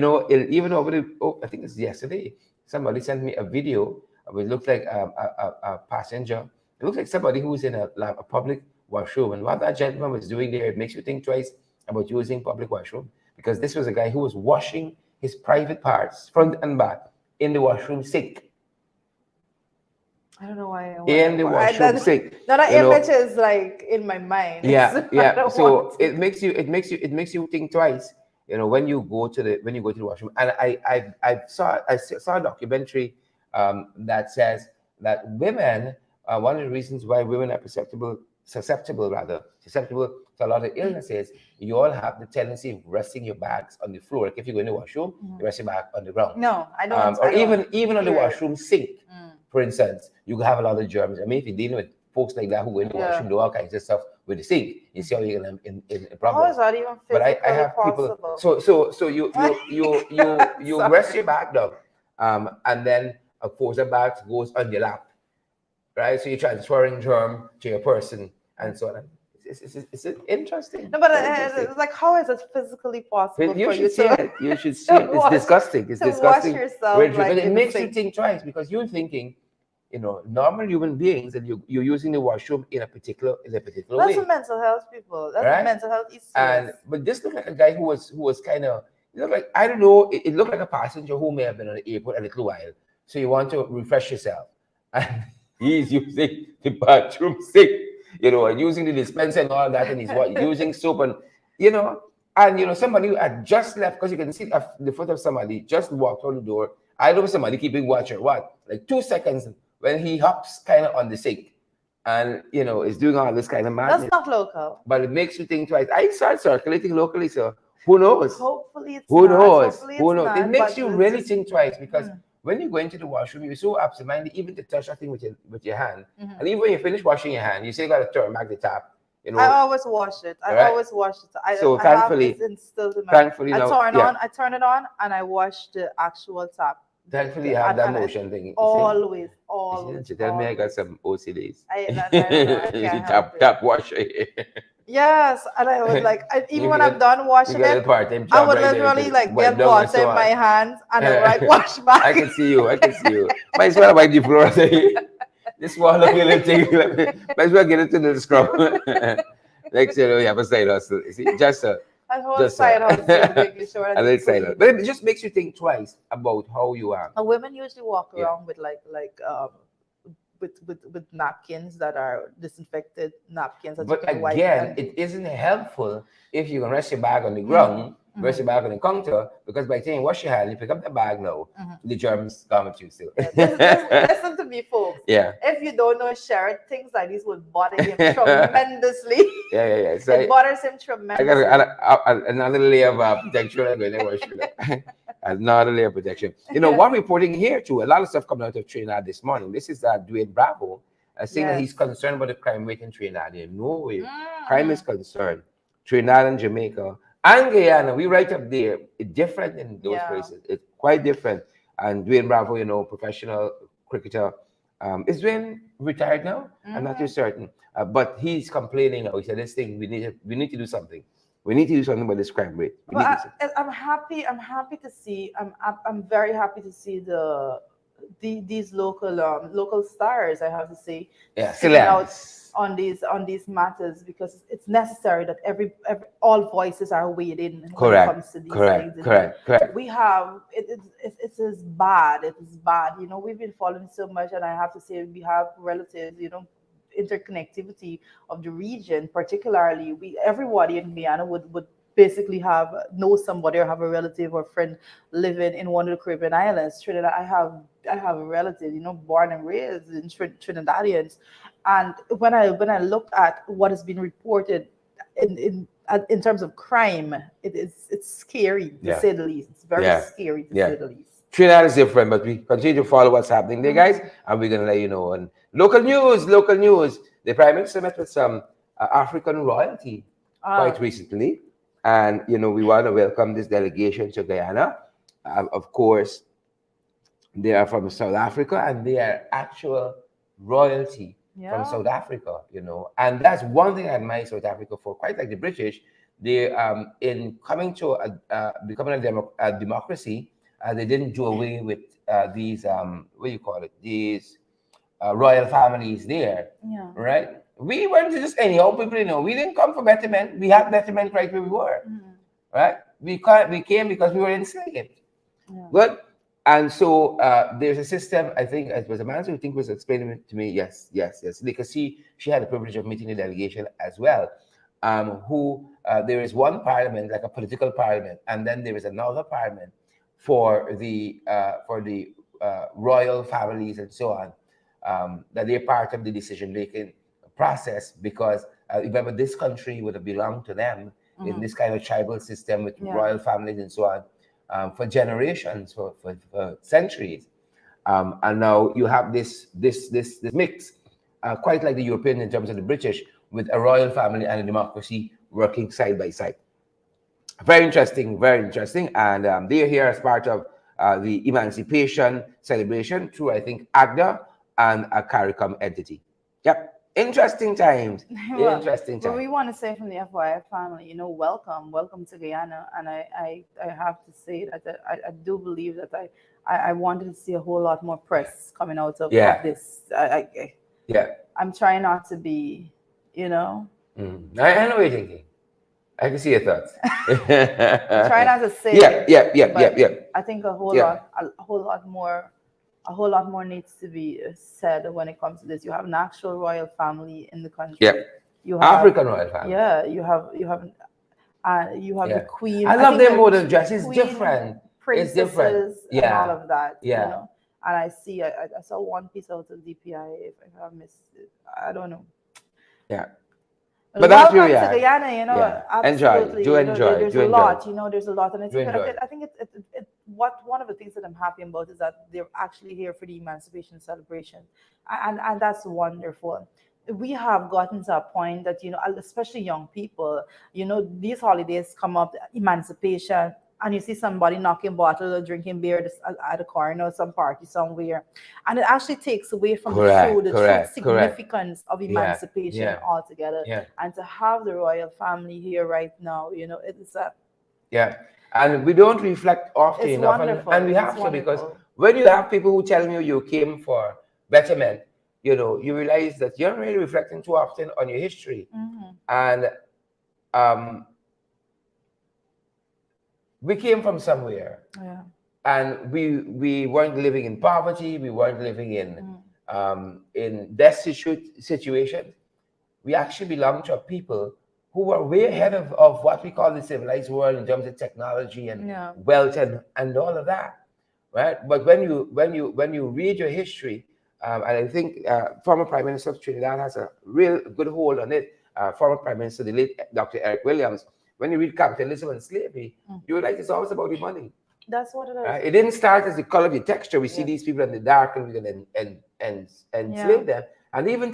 Even over I think it's yesterday. Somebody sent me a video It looked like a passenger. It looked like somebody who was in a public washroom. And what that gentleman was doing there, it makes you think twice about using public washroom, because this was a guy who was washing his private parts, front and back, in the washroom sink.
I don't know why.
In the washroom sink.
That image is like in my mind.
Yeah. So it makes you think twice. When you go to the washroom. And I saw a documentary that says that women, one of the reasons why women are susceptible to a lot of illnesses, you all have the tendency of resting your bags on the floor. Like if you go in the washroom, you rest your bag on the ground.
No, I don't.
Or even on the washroom sink, for instance, you have a lot of germs. I mean, if you're dealing with folks like that who go in the washroom, do all kinds of stuff with the sink, you see how you're gonna in problems.
How is that even physically
But I have
possible?
people. So you rest your back down, and then of course the bag goes on your lap, right? So you're transferring germ to your person and so on. It's interesting.
No, but it's like, how is it physically possible
you
for
should
you
see
to?
it. You should see it. It's disgusting. It's disgusting.
Wash yourself,
But it makes you think twice, because you're thinking, normal human beings, and you're using the washroom in a particular way.
That's for mental health people. That's
right?
mental health issues.
But this looked like a guy who was kind of, it looked like, I don't know, it looked like a passenger who may have been on the airport a little while. So you want to refresh yourself, and he's using the bathroom sink, and using the dispenser and all that, and he's using soap and somebody who had just left, because you can see the foot of somebody just walked out the door. I know somebody keeping watch or what, like 2 seconds when he hops kind of on the sink, and is doing all this kind of madness.
That's not local.
But it makes you think twice. I start circulating locally, so who knows?
Hopefully it's
who
not.
knows?
Hopefully
Who knows?
Not,
it makes you really think twice, because when you go into the washroom, you're so absent-minded, even to touch that thing with your hand. And even when you finish washing your hand, you still got to turn back the tap.
I always wash it. Always wash it.
So thankfully,
have it instilled in my.
Thankfully,
I turn it on, and I wash the actual tap.
Thankfully, you have that motion thing.
Always.
You tell me I got some OCDs.
I can't
tap wash.
Yes, and I was like, even when I'm done washing it, I would literally like get water in my hands and I wash back.
I can see you. Might as well wipe the floor. This one of your thing. Might as well get it to the scrub. Next you have a side hustle. Just a
side hustle, making sure.
A little side hustle. But it just makes you think twice about how you are.
And women usually walk around with with napkins that are disinfected napkins.
But again, it isn't helpful if you can rest your bag on the ground, rest your bag on the counter, because by the time you wash your hand, you pick up the bag now, the germs come with you still.
Listen to me, folks.
Yeah.
If you don't know Sherrod, things like this would bother him tremendously.
Yeah. So
it bothers him tremendously.
I got another layer of protection. I'm going to wash it. Another layer of protection. One reporting here too, a lot of stuff coming out of Trinidad this morning. This is Dwayne Bravo saying that he's concerned about the crime rate in Trinidad. No way. Crime is concerned. Trinidad and Jamaica and Guyana, we right up there. It's different in those places. It's quite different. And Dwayne Bravo, professional cricketer, is Dwayne retired now? I'm not too certain. But he's complaining now. He said, this thing, we need to do something. We need to do something about this crime rate.
I'm happy to see. I'm very happy to see these local stars. I have to say, out on these matters, because it's necessary that all voices are weighed in when it comes to these things.
Correct.
We have it is bad. It is bad. We've been following so much, and I have to say we have relatives. Interconnectivity of the region, particularly everybody in Guyana would basically know somebody or have a relative or friend living in one of the Caribbean islands. Trinidad, I have a relative, born and raised in Trinidadians, and when I looked at what has been reported in terms of crime, it's scary to say the least. It's very scary to say the least.
Trinidad is different, but we continue to follow what's happening there, guys, and we're going to let you know. And local news. The Prime Minister met with some African royalty quite recently, and we want to welcome this delegation to Guyana. Of course, they are from South Africa, and they are actual royalty from South Africa. And that's one thing I admire South Africa for. Quite like the British, they in coming to becoming a democracy. they didn't do away with these what do you call it? These royal families there,
Yeah.
right? We weren't just anyhow people, we didn't come for betterment. We had betterment right where we were, right? We came because we were enslaved.
Yeah.
Good. And so there's a system. I think it was a man who think was explaining it to me. Yes, yes, yes. Because she had the privilege of meeting the delegation as well. Who there is one parliament, like a political parliament, and then there is another parliament for the royal families and so on. That they're part of the decision making process because remember this country would have belonged to them in this kind of tribal system with royal families and so on. For generations, for centuries, and now you have this mix, quite like the European in terms of the British, with a royal family and a democracy working side by side. Very interesting, and they're here as part of the emancipation celebration through, I think, AGDA and a CARICOM entity. Yep. Interesting times.
Well,
Interesting
but
times.
we want to say from the FYI family, welcome to Guyana. And I have to say that I do believe that I wanted to see a whole lot more press coming out of this. I'm trying not to be,
I know what you're thinking. I can see your thoughts.
try not to say
yeah.
I think a whole lot more needs to be said when it comes to this. You have an actual royal family in the country.
Yeah.
You have
African royal family.
Yeah, you have the queen.
I love their model dress. It's different.
Princesses,
it's different.
And all of that.
Yeah.
And I see, I saw one piece out of DPI. If I missed it, I don't know.
Yeah.
But welcome to Guyana, absolutely.
Do enjoy.
There's a lot, there's a lot. And I think one of the things that I'm happy about is that they're actually here for the emancipation celebration. And that's wonderful. We have gotten to a point that, especially young people, these holidays come up, emancipation, and you see somebody knocking bottle or drinking beer at a corner, some party somewhere. And it actually takes away from the true significance of emancipation altogether.
Yeah.
And to have the royal family here right now, it's a...
Yeah. And we don't reflect often enough. And we have to, because when you have people who tell you came for betterment, you realize that you're not really reflecting too often on your history. And we came from somewhere, and we weren't living in poverty. We weren't living in destitute situations. We actually belong to a people who were way ahead of what we call the civilized world in terms of technology and wealth and all of that, right? But when you read your history, and I think former Prime Minister of Trinidad has a real good hold on it. Former Prime Minister, the late Dr. Eric Williams. When you read Capitalism and Slavery, you realize it's always about the money.
That's what it is.
It didn't start as the color of the texture. We see these people in the dark and we're going to enslave them. And even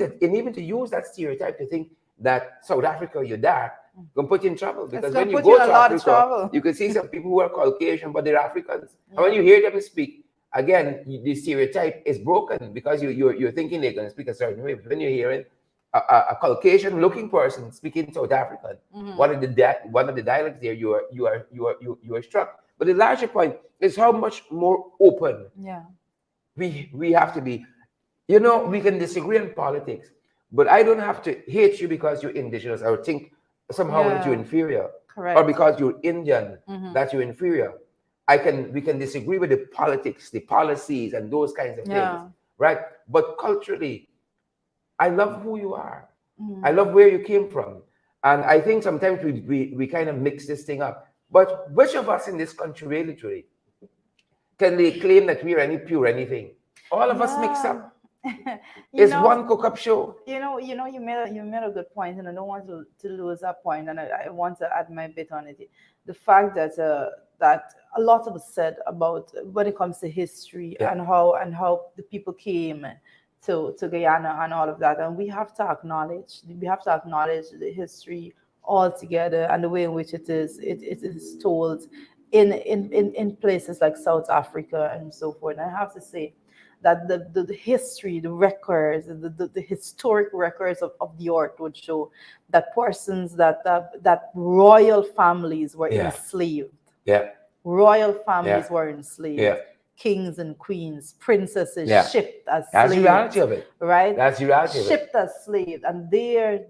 to use that stereotype to think that South Africa, you're dark, going to put you in trouble. Because when you go to Africa, you can see some people who are Caucasian, but they're Africans. And when you hear them speak, again, the stereotype is broken because you're thinking they're going to speak a certain way. But when you're hearing a Caucasian-looking person speaking South African, one of the dialects there, you are struck. But the larger point is how much more open we have to be. We can disagree on politics, but I don't have to hate you because you're indigenous or think somehow that you're inferior, or because you're Indian that you're inferior. We can disagree with the politics, the policies, and those kinds of things, right? But culturally, I love who you are. I love where you came from. And I think sometimes we kind of mix this thing up. But which of us in this country really truly can they claim that we're any pure anything? All of us mix up. It's one cook-up show.
You made a good point, and I don't want to lose that point, and I want to add my bit on it. The fact that that a lot of us said about when it comes to history and how the people came to Guyana and all of that, and we have to acknowledge the history altogether and the way in which it is told in places like South Africa and so forth. And I have to say that the history, the records, the historic records of the earth would show that persons that royal families were enslaved.
Yeah.
royal families
Yeah.
were enslaved.
Yeah.
Kings and queens, princesses
Yeah.
shipped as
That's the
slaves.
reality of it.
Right?
That's the reality of it.
Shipped as slaves, and their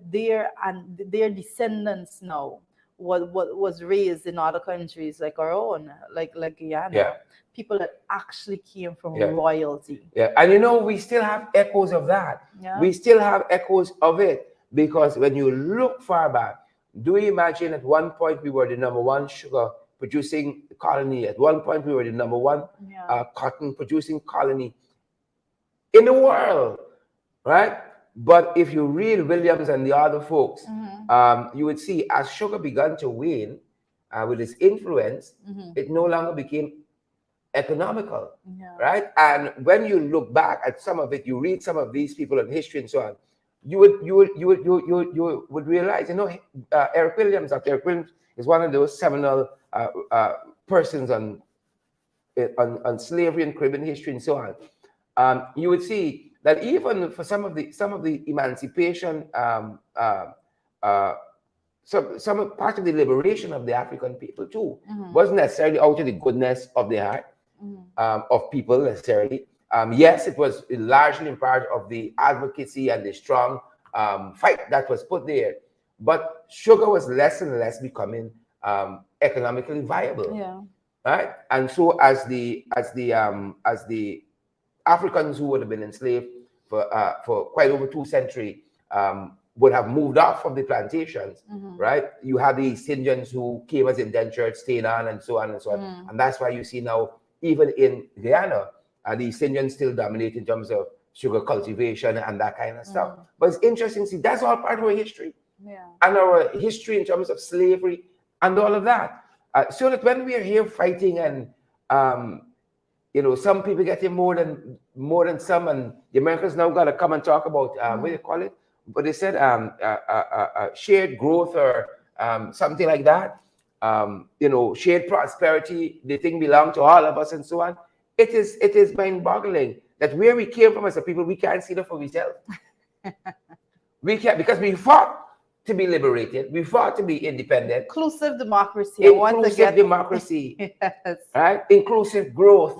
descendants now was raised in other countries like our own, like Guyana.
Yeah.
People that actually came from
Yeah.
royalty.
Yeah, and you know, we still have echoes of that.
Yeah.
We still have echoes of it because when you look far back, do you imagine at one point we were the number one sugar producing colony? At one point we were the number one cotton producing colony in the world, right? But if you read Williams and the other folks, you would see as sugar began to wane with its influence, it no longer became economical, right? And when you look back at some of it, you read some of these people in history and so on, you would realize, you know, Eric Williams, Dr. Eric Williams is one of those seminal persons on slavery and Caribbean history and so on. You would see that even for some of the emancipation, some part of the liberation of the African people too wasn't necessarily out of the goodness of their heart. Of people necessarily. Yes, it was largely in part of the advocacy and the strong fight that was put there. But sugar was less and less becoming economically viable.
Yeah.
Right? And so as the Africans who would have been enslaved for quite over 2 centuries would have moved off from the plantations, right? You had the East Indians who came as indentured, stayed on, and so on and so on. And that's why you see now, even in Guyana, the East Indians still dominate in terms of sugar cultivation and that kind of stuff. But it's interesting to see that's all part of our history.
Yeah.
And our history in terms of slavery and all of that. So that when we are here fighting and you know, some people getting more than some, and the Americans now got to come and talk about what do you call it? But they said shared growth or something like that. You know, shared prosperity. The thing belongs to all of us and so on. It is mind-boggling that where we came from as a people, we can't see that for ourselves. We can't, because we fought to be liberated. We fought to be independent.
Inclusive democracy.
Inclusive democracy.
Yes.
Right? Inclusive growth.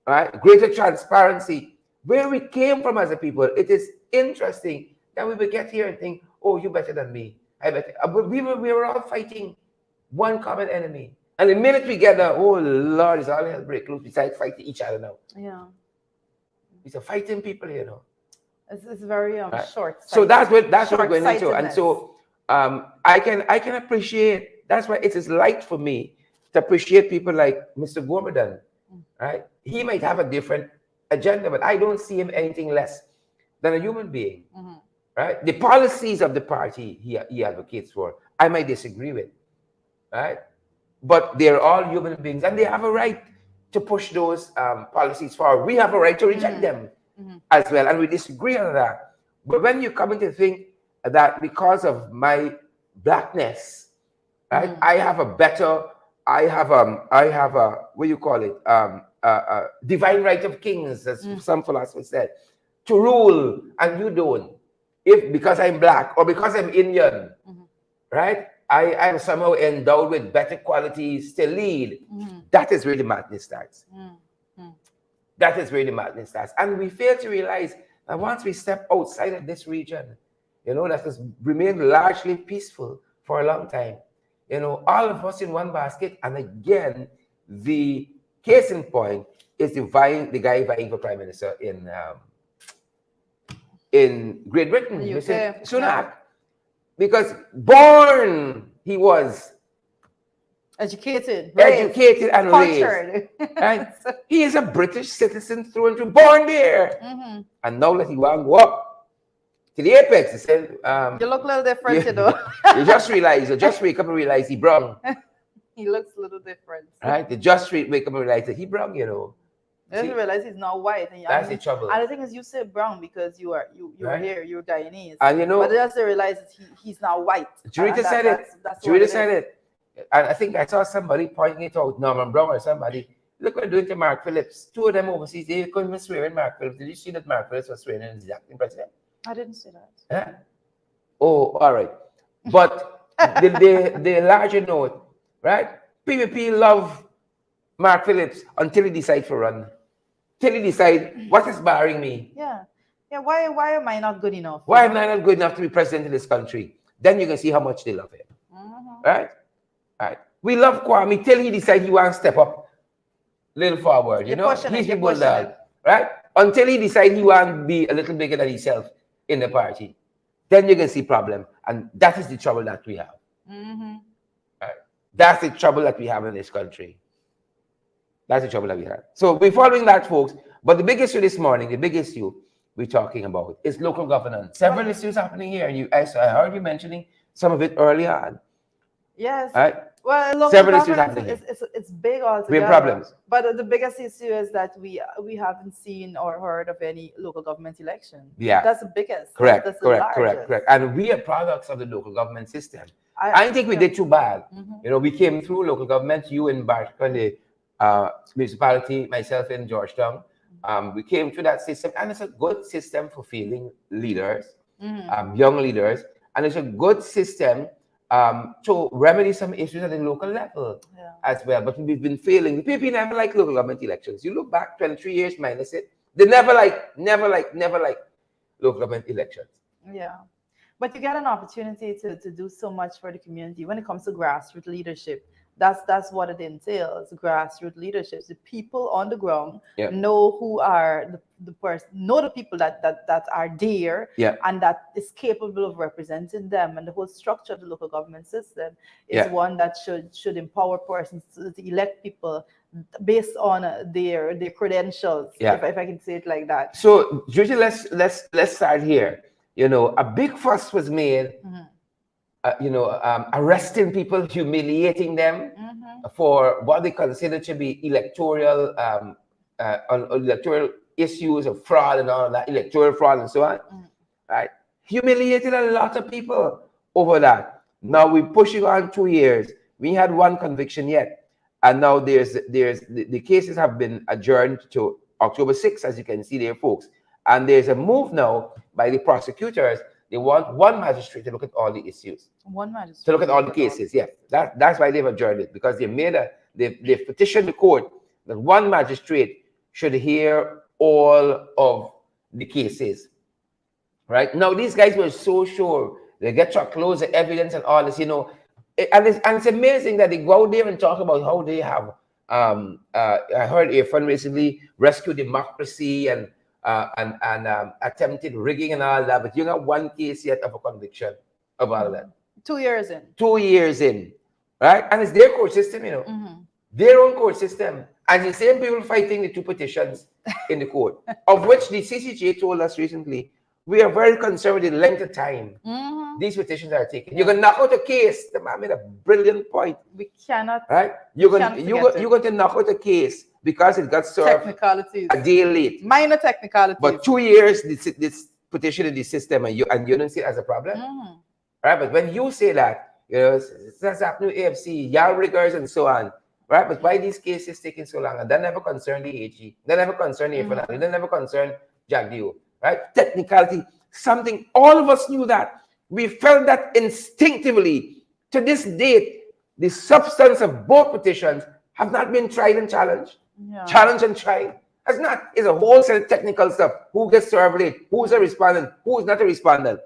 Right? Greater transparency. Where we came from as a people, it is interesting that we would get here and think, oh, you're better than me. I better. But we were all fighting one common enemy. And the minute we get there, oh Lord, it's all hell break loose. We start fighting each other now.
Yeah.
It's a fighting people, you know.
It's very
right?
short.
So that's what we're going into. And so I can appreciate, that's why it is light for me to appreciate people like Mr. Gormadan, right? He might have a different agenda, but I don't see him anything less than a human being, right? The policies of the party he advocates for, I might disagree with, right? But they're all human beings and they have a right to push those policies forward. We have a right to reject them as well, and we disagree on that. But when you come into think that because of my blackness, right, I have a what do you call it? Divine right of kings, as some philosophers said, to rule, and you don't. If because I'm black or because I'm Indian, right? I'm somehow endowed with better qualities to lead. That is where the madness starts. That is where the madness starts. And we fail to realize that once we step outside of this region, you know, that has remained largely peaceful for a long time. You know, all of us in one basket. And again, the case in point is the guy vying for prime minister in Great Britain, Mr. Sunak. Because born he was
educated
and raised. Right? He is a British citizen through and through, born there. And now that he want to go up to the apex, he said,
you look a little different, you know.
You just wake up and realize he brown.
He looks a little different.
Right? You just wake up and realize that he brown, you know.
I didn't realize he's not white. And
that's the trouble.
And the thing is, you say brown because you are here, you're Guyanese.
And you know,
but just to realize that he's not white.
Jurita said it. Jurita said it. And I think I saw somebody pointing it out, Norman Brown or somebody. Look what they're doing to Mark Phillips. 2 of them overseas, they couldn't even swear in Mark Phillips. Did you see that Mark Phillips was swearing in the acting president?
I didn't see that.
Yeah. Oh, all right. But the larger note, right? PPP love Mark Phillips until he decides to run. Till he decide what is barring me.
Yeah. Yeah. Why am I not good enough?
Why am I not good enough to be president of this country? Then you can see how much they love him. Right? Right. We love Kwame till he decides he wants to step up a little forward. You know, he's the bulldog. Right? Until he decides he wants to be a little bigger than himself in the party. Then you can see problem. And that is the trouble that we have. Right? That's the trouble that we have in this country. That's the trouble that we have. So we're following that, folks. But the big issue this morning, the big issue we're talking about is local governance. Several issues happening here. And I heard you mentioning some of it earlier on.
Yes.
Right?
Well, local
Several issues happening.
It's big altogether.
We have problems.
But the biggest issue is that we haven't seen or heard of any local government election.
Yeah.
That's the biggest.
Correct.
That's
Correct. And we are products of the local government system. I think we did too bad. You know, we came through local government, you in Barton, the municipality, myself in Georgetown. We came through that system, and it's a good system for fielding leaders, young leaders, and it's a good system to remedy some issues at the local level as well. But we've been failing. The people never like local government elections. You look back 23 years minus it, they never like local government elections.
Yeah. But you get an opportunity to do so much for the community when it comes to grassroots leadership. That's what it entails. Grassroots leadership. The people on the ground know who are the person, know the people that are there and that is capable of representing them. And the whole structure of the local government system is one that should empower persons to elect people based on their credentials. If I can say it like that.
So, Judy, let's start here. You know, a big fuss was made. Arresting people, humiliating them for what they consider to be electoral issues of fraud and all of that, electoral fraud and so on. Right? Humiliated a lot of people over that. Now we're pushing on 2 years. We had one conviction yet. And now the cases have been adjourned to October 6th, as you can see there, folks. And there's a move now by the prosecutors. They want one magistrate to look at all the issues.
One magistrate.
To look at all the cases, yes. That's why they've adjourned it, because they've petitioned the court that one magistrate should hear all of the cases. Right? Now, these guys were so sure. They get to close the evidence and all this, you know. And it's amazing that they go out there and talk about how they have, I heard Irfan recently, rescued democracy and attempted rigging and all that, but you got one case yet of a conviction of all that.
2 years in.
2 years in, right? And it's their court system, you know, their own court system. And the same people fighting the two petitions in the court, of which the CCJ told us recently, we are very concerned with the length of time these petitions are taking. You're going to knock out a case. The man made a brilliant point.
We cannot.
Right? You're going to knock out a case because it got served
technicalities
a day late.
Minor technicalities.
But 2 years, this petition in the system, and you don't see it as a problem. Right? But when you say that, you know, that's happening with AFC, yard riggers, and so on. Right? But why these cases taking so long? And that never concerned the AG. That never concerned the FNL. That never concerned Jack Dio. Right? Technicality, something, all of us knew that. We felt that instinctively. To this date, the substance of both petitions have not been tried and challenged. Challenged and tried. It's a whole set of technical stuff. Who gets served late? Who's a respondent? Who is not a respondent?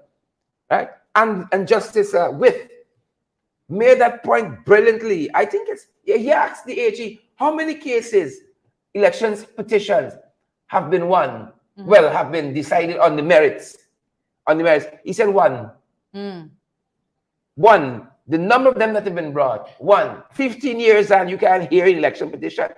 Right? And Justice With made that point brilliantly. I think he asked the AG, how many cases, elections, petitions have been won? Well, have been decided on the merits. He said one. One. The number of them that have been brought. 15 years and you can't hear an election petition.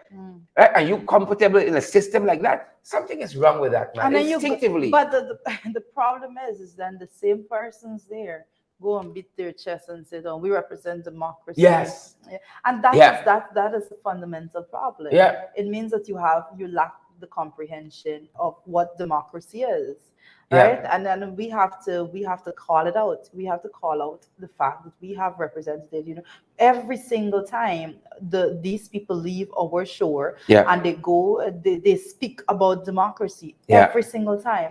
Right? Are you comfortable in a system like that? Something is wrong with that, man. Instinctively.
But the problem is then the same persons there go and beat their chest and say, "Oh, we represent democracy."
Yes.
And that is a fundamental problem.
Yeah.
It means that you lack the comprehension of what democracy is. Right. And then we have to call it out. We have to call out the fact that we have representatives, you know, every single time these people leave our shore and they go, they speak about democracy every single time.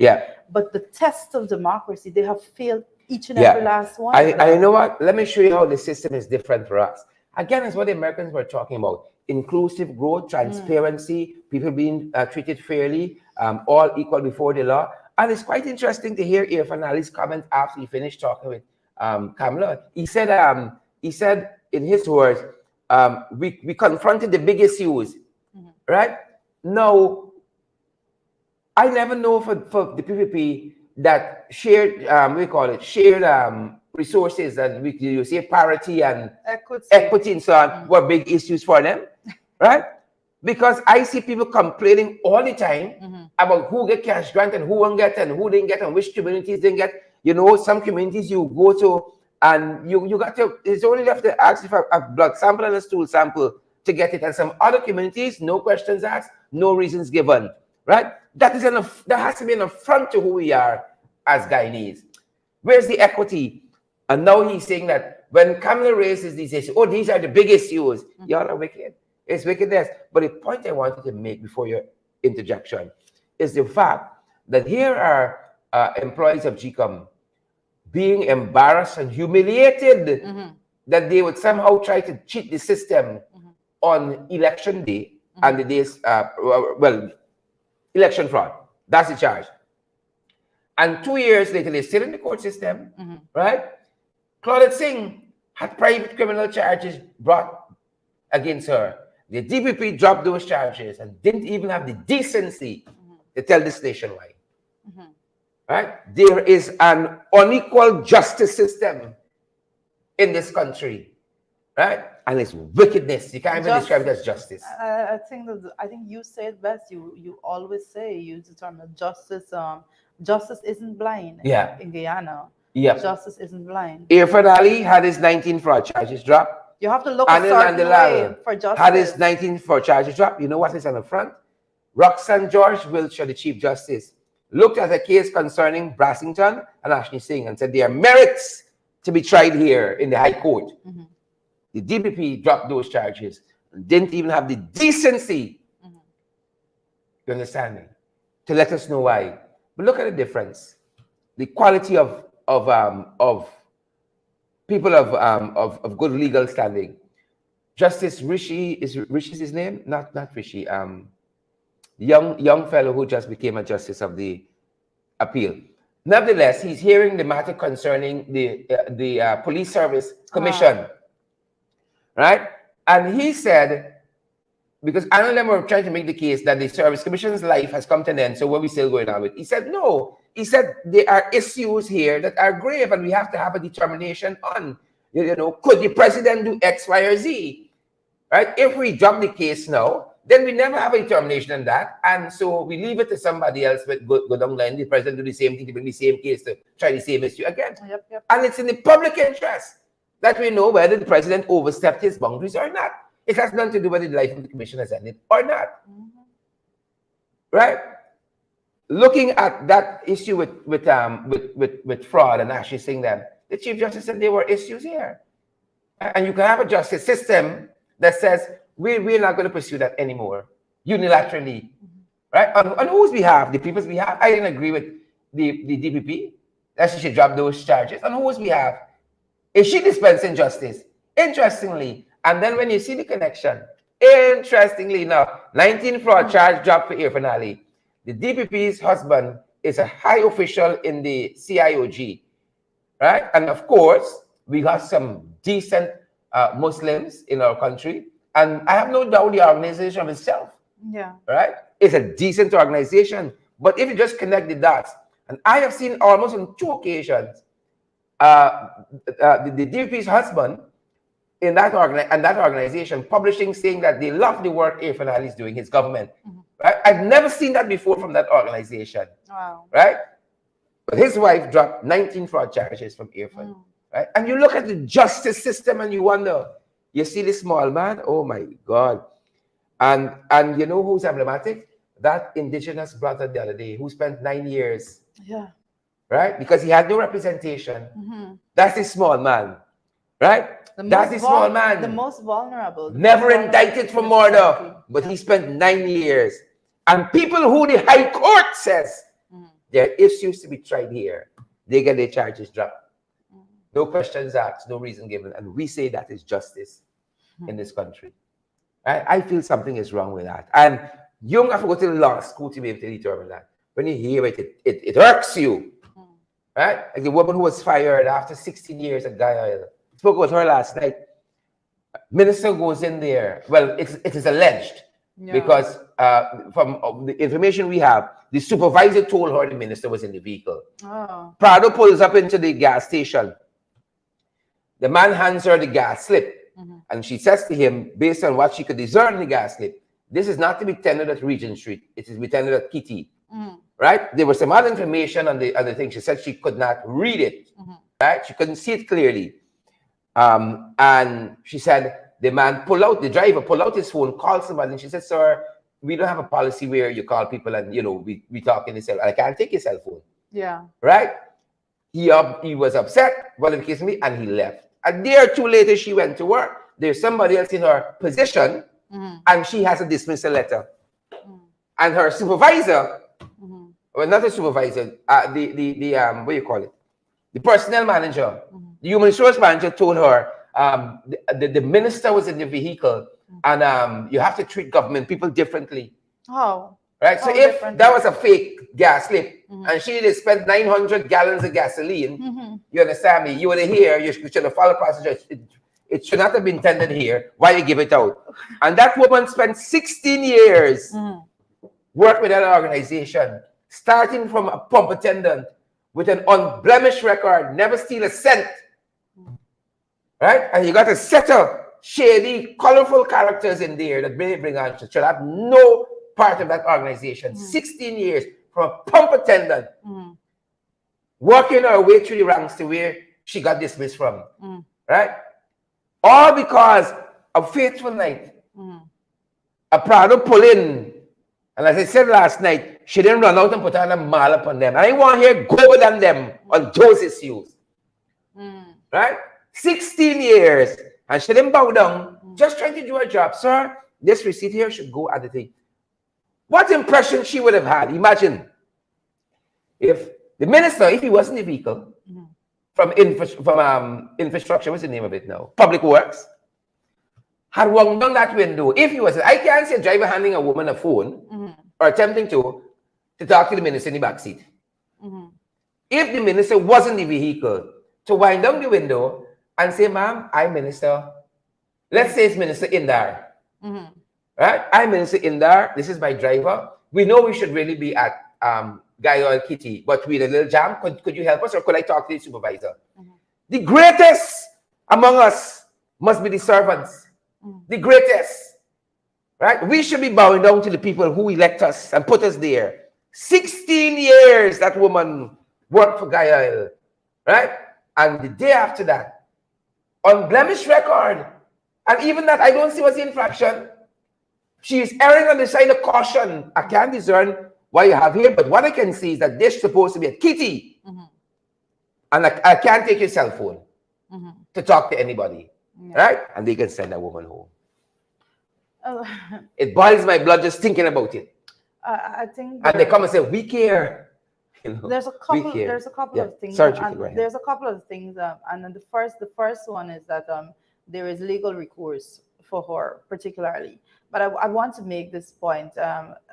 But the test of democracy, they have failed each and every last one.
I know what? Let me show you how the system is different for us. Again, it's what the Americans were talking about. Inclusive growth, transparency, people being treated fairly, all equal before the law. And it's quite interesting to hear Irfan Ali's comment after he finished talking with Kamala. He said in his words, we confronted the big issues, right? Now, I never know for the PPP that shared, we call it shared resources, and you say parity and equity and so on were big issues for them, right? Because I see people complaining all the time about who get cash grant and who won't get and who didn't get and which communities didn't get. You know, some communities you go to and you got to, it's only left to ask for a blood sample and a stool sample to get it. And some other communities, no questions asked, no reasons given, right? That has to be an affront to who we are as Guyanese. Where's the equity? And now he's saying that when Kamala raises these issues, oh, these are the big issues. Y'all are wicked. It's wickedness. But the point I wanted to make before your interjection is the fact that here are employees of GCOM being embarrassed and humiliated that they would somehow try to cheat the system on election day and the days, election fraud. That's the charge. And 2 years later, they're still in the court system, right? Claudette Singh had private criminal charges brought against her. The DPP dropped those charges and didn't even have the decency to tell this nation why. Right? There is an unequal justice system in this country, right? And it's wickedness. You can't even describe it as justice.
I think you say it best. You always say, you use the term of justice. Justice isn't blind. In Guyana. Justice isn't blind.
Irfan Ali had his 19 fraud charges dropped.
You have to look a certain way for justice.
Had his 19 fraud charges dropped. You know what is on the front? Roxanne George Wiltshire, the Chief Justice, looked at a case concerning Brassington and Ashley Singh and said there are merits to be tried here in the High Court. The DPP dropped those charges and didn't even have the decency, you understand me, to let us know why. But look at the difference. The quality of people of good legal standing. Justice Rishi, is Rishi's his name? Not Rishi. Young fellow who just became a justice of the appeal. Nevertheless, he's hearing the matter concerning the police service commission, right? And he said, because I and them were trying to make the case that the service commission's life has come to an end, so what are we still going on with? He said, no. He said, there are issues here that are grave and we have to have a determination on, you know, could the president do X, Y, or Z, right? If we drop the case now, then we never have a determination on that. And so we leave it to somebody else with go down line, the president do the same thing, to bring the same case to try the same issue again. And it's in the public interest that we know whether the president overstepped his boundaries or not. It has nothing to do whether the life of the commission has ended or not. Right? Looking at that issue with fraud and actually saying that the Chief Justice said there were issues here. And you can have a justice system that says, we're not going to pursue that anymore, unilaterally. Right? On whose behalf? The people's behalf? I didn't agree with the DPP that she should drop those charges. On whose behalf? Is she dispensing justice? Interestingly, and then when you see the connection, interestingly enough, 19 fraud charge dropped for Irfan Ali. The DPP's husband is a high official in the CIOG, right? And of course, we got some decent Muslims in our country. And I have no doubt the organization itself, right, is a decent organization. But if you just connect the dots, and I have seen almost on 2 occasions, the DPP's husband in that organization publishing, saying that they love the work Irfan Ali is doing, his government. Right? I've never seen that before from that organization. Right? But his wife dropped 19 fraud charges from Irfan. Right? And you look at the justice system and you wonder, you see this small man, oh my God. And you know who's emblematic? That indigenous brother the other day who spent 9 years. Right? Because he had no representation. That's a small man. Right? That's a small man.
The most vulnerable.
Never indicted for murder. But he spent 9 years. And people who the High Court says there are issues to be tried here, they get their charges dropped. No questions asked, no reason given. And we say that is justice. in this country. I feel something is wrong with that. And you don't have to go to law school to be able to determine that. When you hear it irks you. Right? Like the woman who was fired after 16 years at Guyana. Spoke with her last night. Minister goes in there. Well, it is alleged because from the information we have, the supervisor told her the minister was in the vehicle. Prado pulls up into the gas station. The man hands her the gas slip. And she says to him, based on what she could discern in the gas slip, this is not to be tendered at Regent Street. It is to be tendered at Kitty. Right? There was some other information on the other thing. She said she could not read it. Right? She couldn't see it clearly. And she said, the driver pulled out his phone, called somebody, and she said, sir, we don't have a policy where you call people and, we talk in the cell. I can't take your cell phone.
Yeah.
Right? He was upset, whatever the case may be, and he left. A day or two later, she went to work. There's somebody else in her position, and she has a dismissal letter. And her supervisor, well, not a supervisor, what do you call it? The personnel manager, the human resource manager told her the minister was in the vehicle, and you have to treat government people differently.
Oh.
Right? So if that was a fake gas slip, and she had spent 900 gallons of gasoline, you understand me? You were here, you should have followed procedure. It should not have been tendered here. Why you give it out? And that woman spent 16 years working with that organization, starting from a pump attendant with an unblemished record, never steal a cent. Right? And you got a set of shady, colorful characters in there that bring on should have no part of that organization. 16 years from a pump attendant, working her way through the ranks to where she got dismissed from. Right? All because of Faithful Night. A Prado pull in. And as I said last night, she didn't run out and put on a mal upon them. And I want to hear go than them on those issues. Right? 16 years. And she didn't bow down, just trying to do her job. Sir, this receipt here should go at the thing. What impression she would have had? Imagine if the minister, if he was in the vehicle from infrastructure, what's the name of it now? Public Works, had walked down that window. If he was, I can't see a driver handing a woman a phone or attempting to talk to the minister in the back seat. If the minister was in the vehicle, to wind down the window and say, ma'am, I'm minister. Let's say it's Minister Indar. Right? I'm Minister Indar. This is my driver. We know we should really be at Guyana Kitty, but we're a little jam. Could you help us, or could I talk to the supervisor? The greatest among us must be the servants. The greatest. Right? We should be bowing down to the people who elect us and put us there. 16 years that woman worked for Guyana. Right? And the day after that, unblemished record. And even that, I don't see what's the infraction. She is erring on the side of caution. I can't discern what you have here, but what I can see is that this is supposed to be at Kitty. And I can't take your cell phone to talk to anybody. Right? And they can send that woman home. It boils my blood just thinking about it.
I think,
and they come and say, we care.
There's a couple. There's a couple of things.
Sorry,
there's a couple of things, and then the first one is that there is legal recourse for her particularly. But I want to make this point,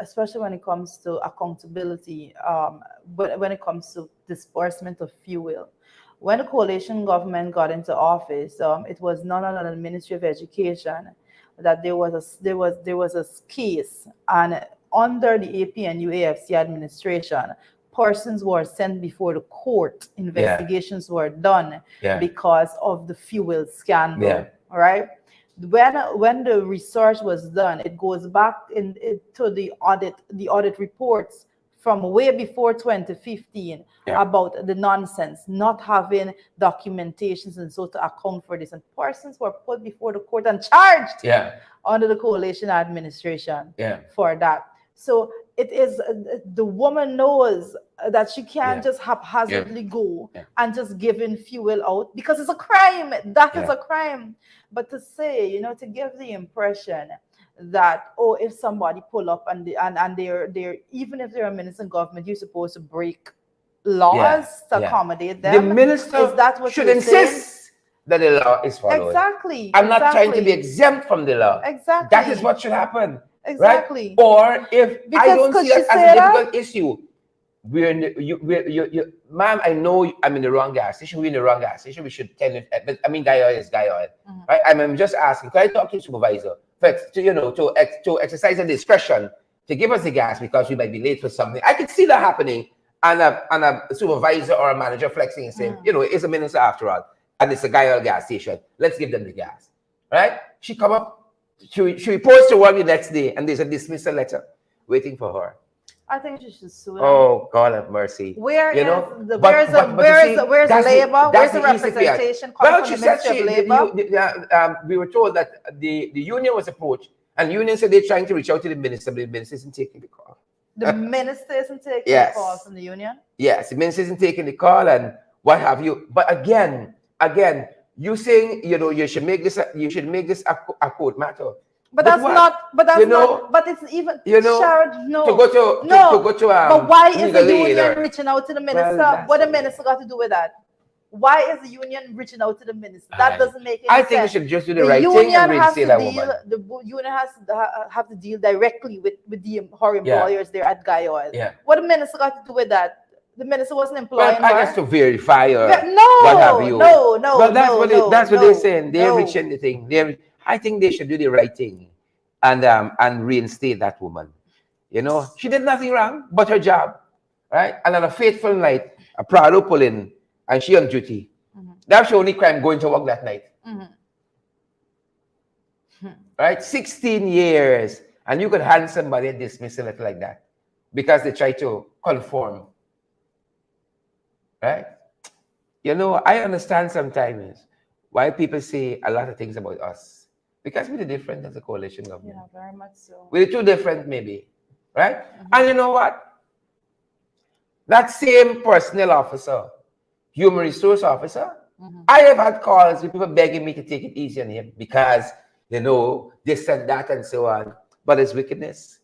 especially when it comes to accountability, but when it comes to disbursement of fuel. When the coalition government got into office, it was none other than the Ministry of Education that there was a case, and under the APNU AFC administration, persons were sent before the court. Investigations were done because of the fuel scandal. Right? When the research was done, it goes back to the audit reports from way before 2015 about the nonsense, not having documentations and so to account for this. And persons were put before the court and charged under the coalition administration for that. So it is, the woman knows that she can't just haphazardly go and just give in fuel out, because it's a crime. That is a crime. But to say, to give the impression that, if somebody pull up and they're even if they're a minister in government, you're supposed to break laws to accommodate them.
The minister
is that what
should insist that the law is followed.
Exactly.
I'm not trying to be exempt from the law.
Exactly.
That is what should happen.
Exactly.
Right? Or if I don't see that as a difficult issue, we're in the, ma'am, I know I'm in the wrong gas station. We're in the wrong gas station. We should tell it. But I mean, guy oil is guy oil. Right? I'm just asking, can I talk to the supervisor to exercise a discretion to give us the gas because we might be late for something? I could see that happening, and a supervisor or a manager flexing and saying, it's a minister after all, and it's a guy oil gas station. Let's give them the gas. Right? She come up, she reports to work the next day, and there's a dismissal letter waiting for her.
I think you should sue them.
Oh, God have mercy.
Where's the labor? Where's the representation coming from the Ministry of Labor?
We were told that the union was approached, and the union said they're trying to reach out to the minister, but the minister isn't taking the call.
The minister isn't taking the call from the union?
Yes, the minister isn't taking the call and what have you. But again, you saying, you should make this a court matter.
But that's not. But it's even. Sharon, no.
To go to.
But why is the union reaching out to the minister? What the minister got to do with that? Why is the union reaching out to the minister? That doesn't make any sense.
I think we should just do the right thing and reinstate that woman.
The union has to have to deal directly with her employers there at Guy Oil.
Yeah.
What the minister got to do with that? The minister wasn't employing her.
I guess to verify or what have you.
No.
Well, that's what they're saying. They're reaching the thing. I think they should do the right thing and reinstate that woman. She did nothing wrong but her job, right? And on a fateful night, a Prado pull in, and she on duty. That's the only crime, going to work that night. Right? 16 years, and you could hand somebody a dismissal letter like that because they try to conform. Right? I understand sometimes why people say a lot of things about us. Because we're different as a coalition government.
Yeah, very much so.
We're too different, maybe. Right? And you know what? That same personnel officer, human resource officer, I have had calls with people begging me to take it easy on him because, this and that and so on. But it's wickedness.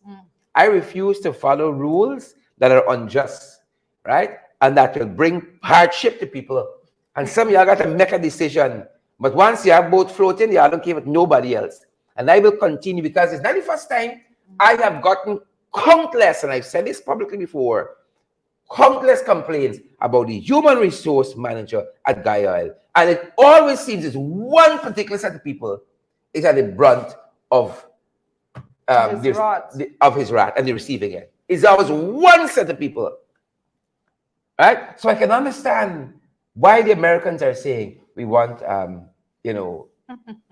I refuse to follow rules that are unjust, right? And that will bring hardship to people. And some of y'all got to make a decision. But once you have both floating, y'all don't care with nobody else. And I will continue because it's not the first time I have gotten countless, and I've said this publicly before, countless complaints about the human resource manager at Guy Oil. And it always seems it's one particular set of people is at the brunt of his wrath and the receiving it. It's always one set of people. Right? So I can understand why the Americans are saying we want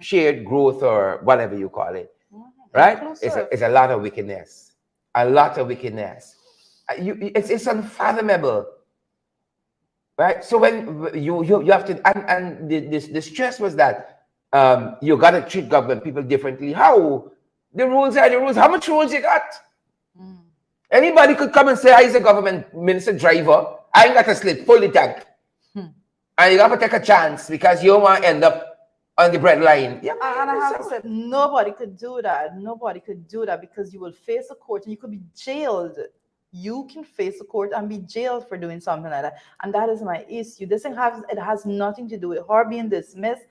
shared growth or whatever you call it, right? It's a lot of wickedness, It's unfathomable, right? So when you have to, and the stress was that you got to treat government people differently. How? The rules are the rules. How much rules you got? Anybody could come and say, "I is a government minister driver. I ain't got to slip full the tank." And you got to take a chance because you don't want to end up on the bread line. Yeah,
and I have to say, nobody could do that. Nobody could do that because you will face a court and you could be jailed. You can face a court and be jailed for doing something like that. And that is my issue. It has nothing to do with her being dismissed.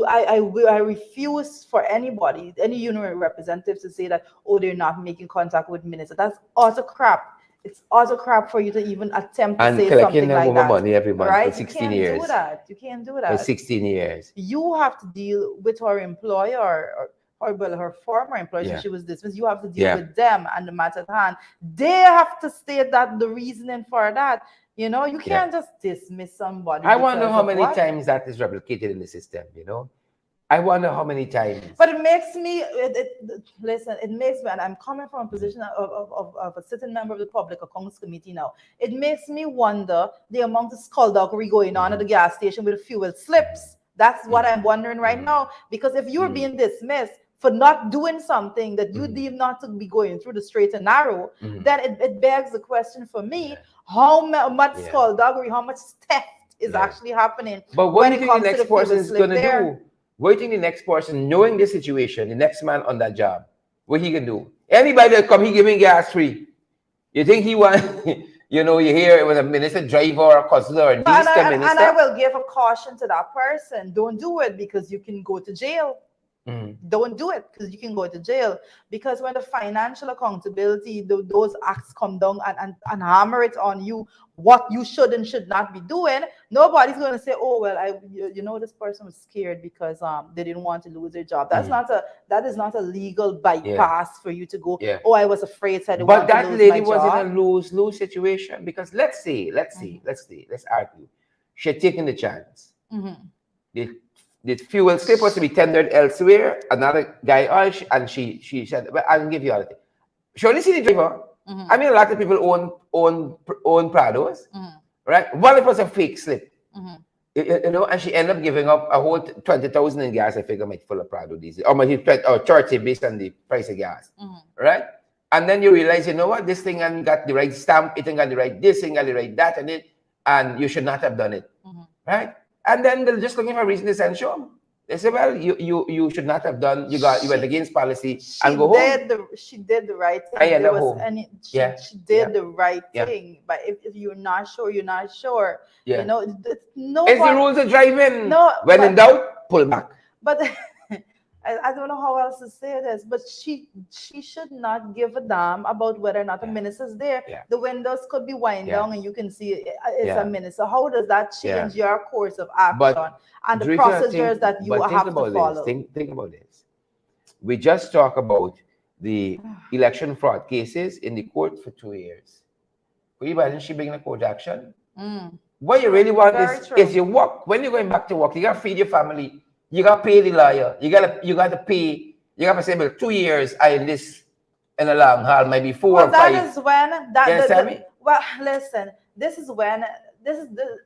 I refuse for anybody, any union representative, to say that, they're not making contact with minister. That's utter crap. It's utter crap for you to even attempt to say something like that.
Money every month, right? For 16 years.
You can't do that.
For 16 years.
You have to deal with her employer or her former employer. So she was dismissed. You have to deal with them and the matter at hand. They have to state that the reasoning for that. You can't just dismiss somebody.
I wonder how many times that is replicated in the system, I wonder how many times.
But it makes me, listen, it makes me, and I'm coming from a position of a sitting member of the Public Accounts Committee now. It makes me wonder the amount of skullduggery going on at the gas station with fuel slips. That's what I'm wondering right now. Because if you're being dismissed for not doing something that you deem not to be going through the straight and narrow, then it begs the question for me, how much skullduggery, how much theft is actually happening.
But what do you think the next person is going to do? What do you think the next person, knowing the situation, the next man on that job, what he can do? Anybody that come, he giving gas free. You think he want You know, you hear it was a minister driver or a cousin or a niece to
And
minister.
I will give a caution to that person. Don't do it because you can go to jail. Don't do it because you can go to jail. Because when the financial accountability, those acts come down and hammer it on you, what you should and should not be doing, nobody's going to say, oh, well, you know, this person was scared because they didn't want to lose their job. That is not a legal bypass for you to go, oh, I was afraid, so I didn't want to lose my job.
But that lady was in a lose-lose situation because let's argue. She had taken the chance. The fuel still supposed to be tendered elsewhere. Another guy, and she said, well, I'll give you all the thing. She only see the driver. I mean, a lot of people own Prados, right? One of us a fake slip, you know, and she ended up giving up a whole 20,000 in gas. I figure might full of Prado diesel, or might 30 based on the price of gas, right? And then you realize, you know what, this thing ain't got the right stamp, it ain't got the right this, ain't got the right that, and you should not have done it, right? And then they're just looking for a reason to censure them. They say, well, you should not have done, you went against policy and go home.
She did the right thing. She did the right thing. But if you're not sure, you're not sure. You know, it's
the rules of driving. When in doubt, pull back.
But I don't know how else to say this, but she should not give a damn about whether or not the minister's there. The windows could be wind down and you can see it's a minister. How does that change your course of action and the procedures that you have to follow?
Think about this. We just talked about the election fraud cases in the court for 2 years. Could you imagine she bringing a court action? What you really want is you work. When you're going back to work, you got to feed your family. You got to pay the lawyer. You got to pay. You got to say, well, 2 years in a long haul, maybe 4 or 5.
That is when well, listen. This is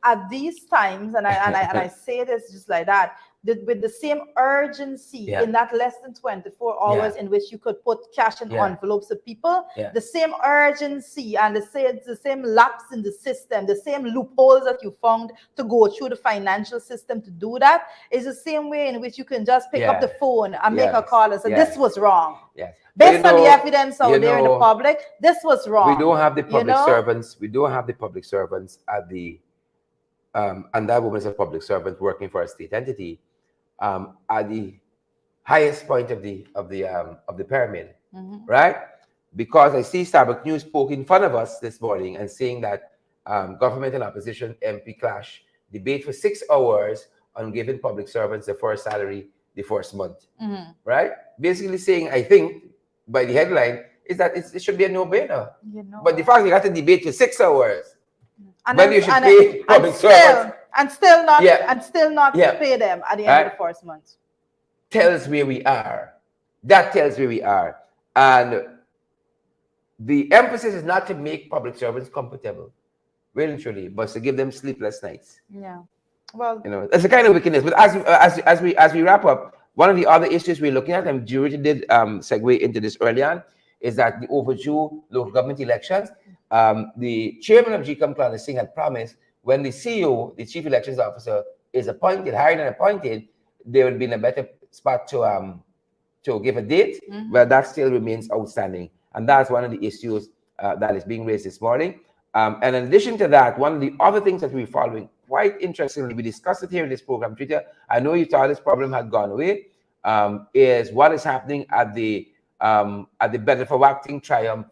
at these times, and I say this just like that. With the same urgency in that less than 24 hours in which you could put cash in envelopes to people, the same urgency and the same lapse in the system, the same loopholes that you found to go through the financial system to do that is the same way in which you can just pick up the phone and make a call and say, this was wrong. Based on the evidence out there in the public, this was wrong.
We don't have the public servants. We don't have the public servants at the and that woman is a public servant working for a state entity at the highest point of the pyramid, right? Because I see Starbucks News poking fun of us this morning and saying that government and opposition MP clash debate for 6 hours on giving public servants the first salary the first month, right? Basically saying, I think, by the headline, is that it should be a no-brainer. But the fact you got to debate for 6 hours, when you should pay public servants,
and still not pay them at the end of the first month.
Tells where we are. That tells where we are. And the emphasis is not to make public servants comfortable, really and truly, but to give them sleepless nights.
Yeah. Well,
you know, that's a kind of wickedness. But as we wrap up, one of the other issues we're looking at, and Jury did segue into this early on, is that the overdue local government elections. The chairman of GCOM, Clan Singh, had promised when the CEO, the chief elections officer, is hired and appointed, they will be in a better spot to give a date. But that still remains outstanding, and that's one of the issues that is being raised this morning. And in addition to that, one of the other things that we're following quite interestingly, we discussed it here in this program, Twitter. I know you thought this problem had gone away. Is what is happening at the Bedford Acting Triumph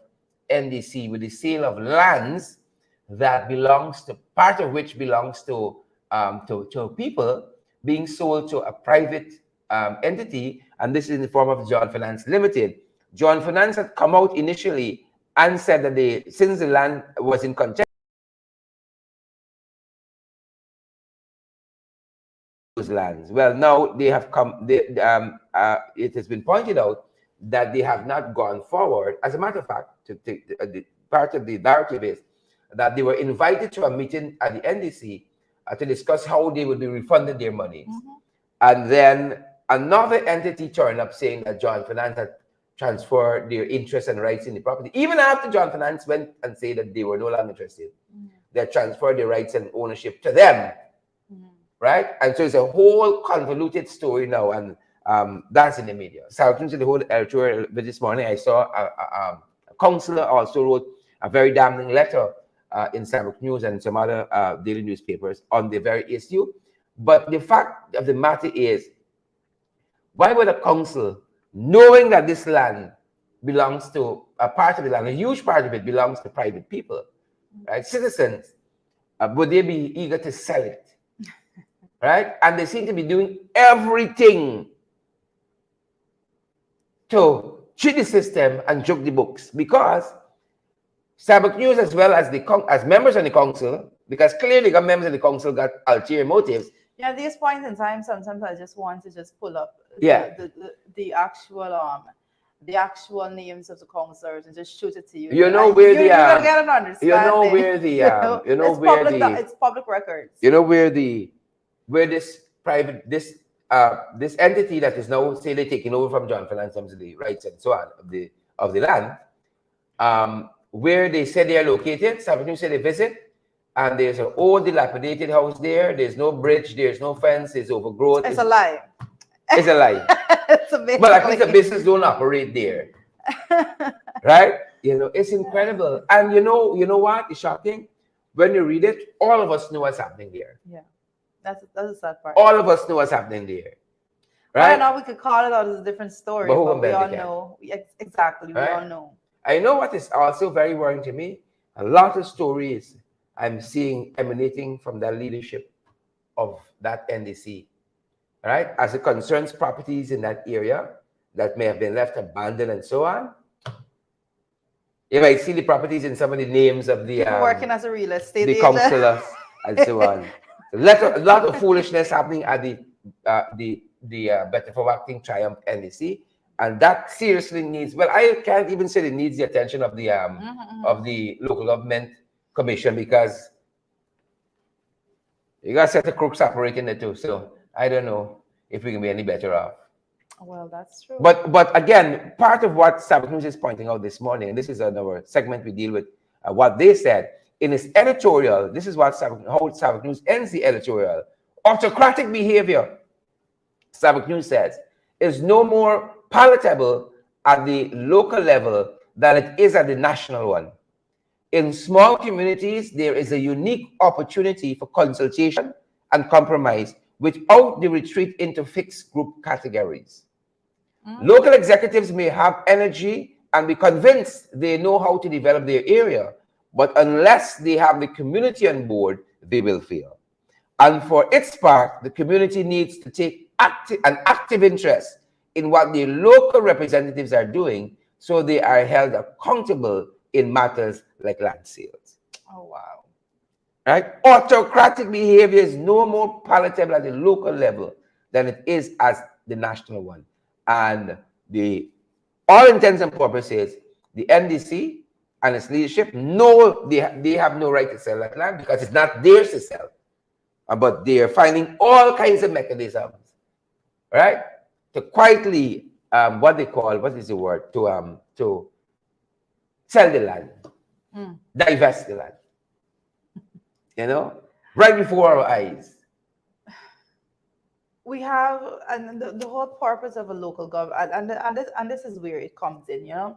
NDC with the sale of lands that belongs to part of which belongs to people being sold to a private entity, and this is in the form of John Finance Limited. John Finance had come out initially and said that since the land was in contention, those lands. Well, now they have come. It has been pointed out that they have not gone forward. As a matter of fact, part of the narrative is that they were invited to a meeting at the NDC to discuss how they would be refunded their monies. And then another entity turned up saying that John Finance had transferred their interest and rights in the property. Even after John Finance went and said that they were no longer interested, they transferred their rights and ownership to them. Right? And so it's a whole convoluted story now, and that's in the media. So to the whole editorial this morning, I saw a councillor also wrote a very damning letter in Sabbath News and some other daily newspapers on the very issue. But the fact of the matter is, why would a council, knowing that this land belongs to a part of the land, a huge part of it belongs to private people, right? Citizens, would they be eager to sell it, right? And they seem to be doing everything to cheat the system and joke the books, because Sabbath News, as well as as members of the council, because clearly the members of the council got ulterior motives.
Yeah, at this point in time, sometimes I just want to just pull up the actual names of the counselors and just shoot it to you.
You know where
you're gonna get an understanding.
You know where the
it's public records.
You know where this entity that is now, say, they're taking over from John Finance, the rights and so on of the land, where they said they are located. Sabbath News said they visit, and there's an old dilapidated house there. There's no bridge, there's no fence, it's overgrown.
It's a lie.
It's a lie. But at least the business don't operate there. Right? You know, it's incredible. And you know what? It's shocking. When you read it, all of us know what's happening there.
Yeah. That's a sad part.
All of us know what's happening there. Right?
Right now we could call it out as a different story, but we all know. Exactly. We all know.
I know what is also very worrying to me. A lot of stories I'm seeing emanating from the leadership of that NDC, right? As it concerns properties in that area that may have been left abandoned and so on. You might see the properties in some of the names of the
working as a real estate
agent, councillors and so on. A lot of foolishness happening at the Better for Acting Triumph NDC. And that seriously needs, well, I can't even say it needs the attention of the local government commission, because you got a set of crooks operating there too. So I don't know if we can be any better off.
Well, that's true.
But again, part of what Sabbath News is pointing out this morning, and this is another segment we deal with, what they said in its editorial. This is what how Sabbath News ends the editorial. Autocratic behavior, Sabbath News says, is no more palatable at the local level than it is at the national one. In small communities, there is a unique opportunity for consultation and compromise without the retreat into fixed group categories. Local executives may have energy and be convinced they know how to develop their area, but unless they have the community on board, they will fail. And for its part, the community needs to take an active interest in what the local representatives are doing, so they are held accountable in matters like land sales.
Oh, wow.
Right? Autocratic behavior is no more palatable at the local level than it is as the national one. And all intents and purposes, the NDC and its leadership know they have no right to sell that land, because it's not theirs to sell. But they are finding all kinds of mechanisms, right, to quietly, what is the word, to sell the land, divest the land, you know, right before our eyes.
We have, and the whole purpose of a local government, and this is where it comes in, you know.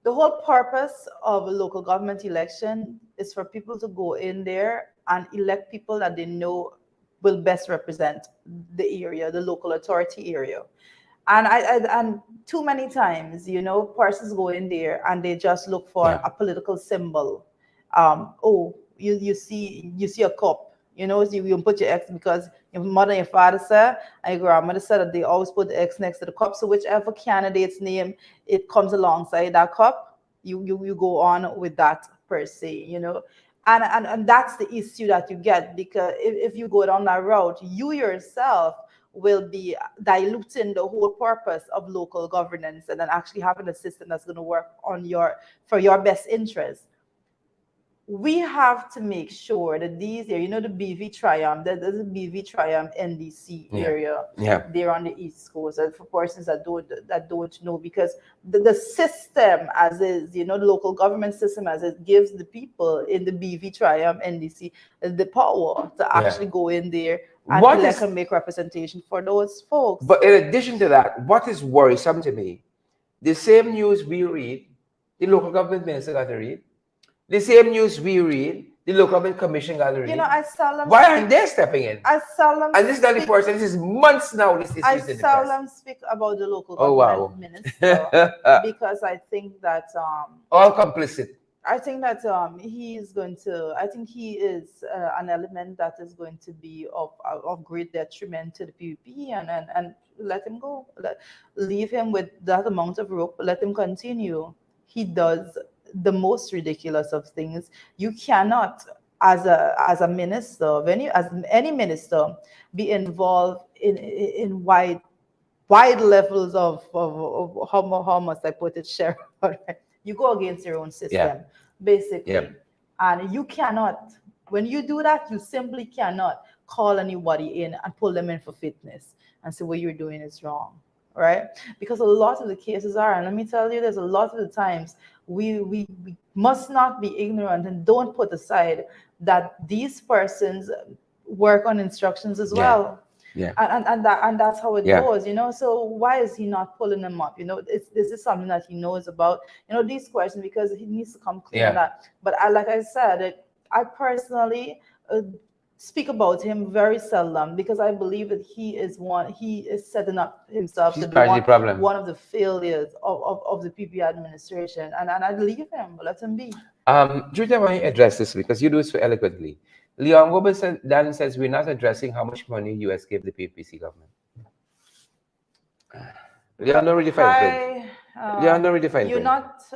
The whole purpose of a local government election is for people to go in there and elect people that they know will best represent the area, the local authority area. And too many times, you know, persons go in there and they just look for a political symbol. You see a cup. You know, so you put your X because your mother and your father said, and your grandmother said that they always put the X next to the cup. So whichever candidate's name it comes alongside that cup, you go on with that per se, you know. And that's the issue that you get, because if you go down that route, you yourself will be diluting the whole purpose of local governance and then actually having a system that's going to work for your best interest. We have to make sure that these are, you know, the BV Triumph, there's a BV Triumph NDC area there on the East Coast. And for persons that don't know, because the system as is, you know, the local government system as it gives the people in the BV Triumph NDC the power to actually go in there and elect and make representation for those folks.
But in addition to that, what is worrisome to me, the same news we read, the local government minister got to read. The same news we read, the local government commission got to read.
You know, I seldom
Why aren't they stepping in?
I seldom
And this is not the first, this is months now. This is
I
used in the press.
seldom speak about the local
Oh,
government
wow.
minister because I think that
All complicit.
I think that he is going to. I think he is an element that is going to be of great detriment to the PvP, and let him go. Leave him with that amount of rope. Let him continue. He does the most ridiculous of things. You cannot, as a minister, as any minister, be involved in wide levels of how must I put it, Cheryl? You go against your own system, basically.
Yeah.
And you cannot, when you do that, you simply cannot call anybody in and pull them in for fitness and say what you're doing is wrong, right? Because a lot of the cases are, and let me tell you, there's a lot of the times we must not be ignorant and don't put aside that these persons work on instructions as well.
Yeah.
And that's how it goes, you know. So why is he not pulling them up? You know, this is something that he knows about. You know, these questions, because he needs to come clean on that. But like I said, I personally speak about him very seldom because I believe that he is setting up himself to be one of the failures of the PP administration. And I leave him, let him be.
Judy, I want you to address this because you do it so eloquently. Leon Robinson then says we're not addressing how much money US gave the PPC government. Leon don't really find it. Leon don't really find it.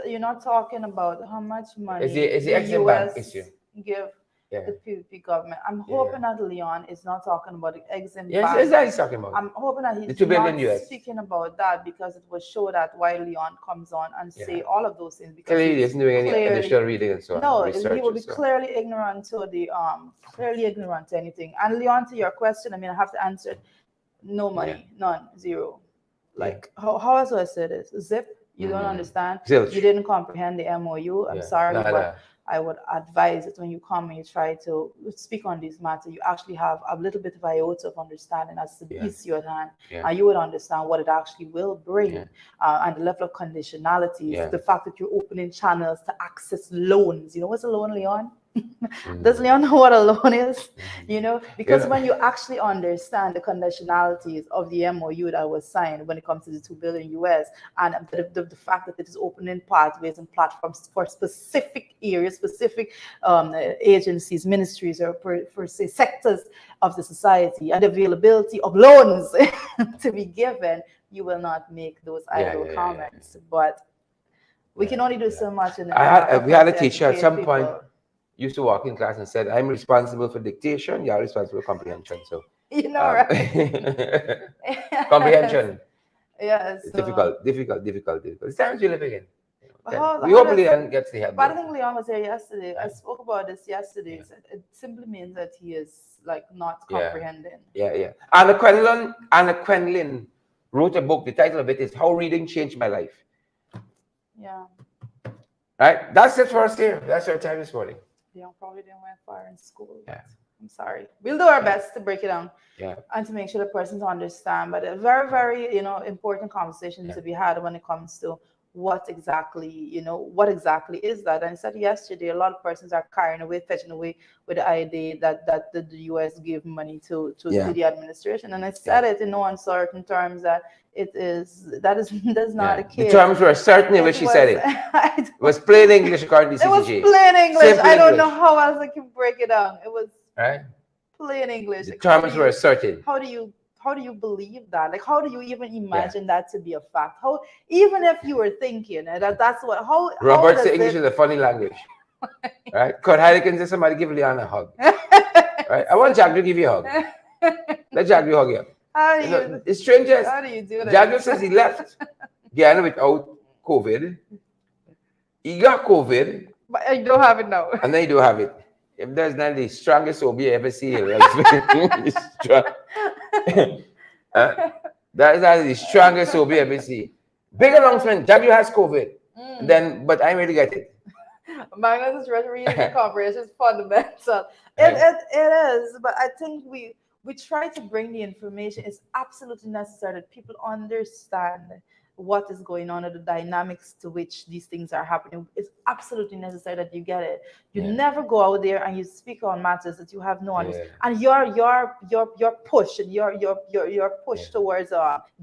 You're not talking about how much money
is the Exim Bank issue
give the PPP government. I'm hoping that Leon is not talking about the Exim Bank.
Yes, is that he's talking about?
I'm hoping that he's
the $2 billion
not speaking about that because it will show that why Leon comes on and say all of those things. Because
clearly he isn't doing any additional reading and so on.
No, he will be clearly ignorant to the clearly ignorant to anything. And Leon, to your question, I mean, I have to answer it. No money, none, zero. Like how else do I say this? Zip. You don't understand.
Zilch.
You didn't comprehend the MOU. I'm sorry, but I would advise that when you come and you try to speak on this matter, you actually have a little bit of iota of understanding as to the issue at hand, and you would understand what it actually will bring, and the level of conditionalities, the fact that you're opening channels to access loans. You know what's a loan, Leon? Does Leon know what a loan is? You know, because when you actually understand the conditionalities of the MOU that was signed when it comes to the $2 billion US, and the fact that it is opening pathways and platforms for specific areas, specific agencies, ministries, or per se sectors of the society, and availability of loans to be given, you will not make those idle comments. But we can only do so much. We
had a teacher at some point used to walk in class and said, I'm responsible for dictation, you're responsible for comprehension. So
you know, right?
Comprehension.
Yes.
It's difficult. It's times we live in. We hope Leon gets the help.
But I think Leon was here yesterday. I spoke about this yesterday. It simply means that he is like not comprehending.
Anna Quenlin wrote a book. The title of it is How Reading Changed My Life.
Yeah.
Right? That's it for us here. That's our time this morning.
Leon probably didn't went far in school. I'm sorry. We'll do our best to break it down. And to make sure the persons understand. But a very, very, important conversation to be had when it comes to what exactly is that. And I said yesterday, a lot of persons are fetching away with the idea that the US gave money to the administration. And I said it in no uncertain terms that that is not the case.
The terms were certain in which she said it. It was plain English according to CCG.
It was plain English. I don't know how else I can break it down. It was plain English.
The terms were certain.
How do you believe that? Like, how do you even imagine that to be a fact? How, even if you were thinking that's what,
Robert's English is a funny language. Right? Kurt Heidecken says somebody give Leon a hug. Right? I want Jack to give you a hug. Let Jack hug you. It's strangest.
How do you do that?
Jack says he left Guyana without COVID. He got COVID.
But I don't have it now.
And then you don't have it. If there's not the strongest OB I ever see, right? That is not the strongest OB I ever see. Big announcement, Jagu has COVID. But I really get it.
Magnus is reading the comprehension is fundamental. It is, but I think we try to bring the information. It's absolutely necessary that people understand what is going on and the dynamics to which these things are happening. It's absolutely necessary that you get it. You never go out there and you speak on matters that you have no understanding. And your push and your push towards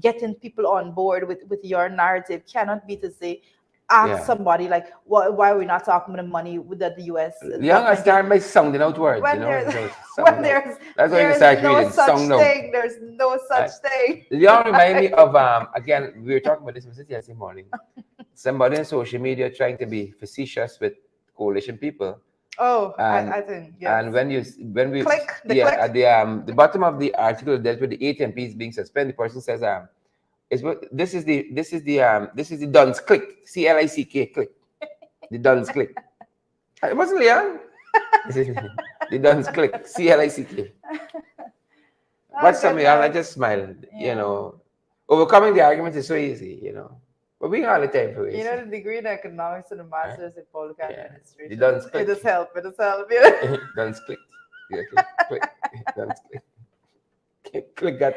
getting people on board with your narrative cannot be to say, ask somebody like, why are we not talking about the money that the U.S.
Young are starting by sounding out words,
when
you know.
there's
When
there's
that's why you
there's
start
no
reading.
such
Sound
thing. There's no such thing.
Young remind me of again, we were talking about this yesterday morning. Somebody on social media trying to be facetious with coalition people.
Oh,
And,
I think yes.
And when we
click
click.
at
the bottom of the article dealt with the 8 MPs being suspended. The person says this is the Duns click, CLICK click, the Duns click. It wasn't Leon. The Duns click, CLICK. But something I just smiled. You know, overcoming the argument is so easy. You know, but being all the time for it.
You know, the degree in economics and the master's in public administration.
The Duns click.
It does help. It does help. Yeah.
Duns click. Yeah, click. Duns click. Click that.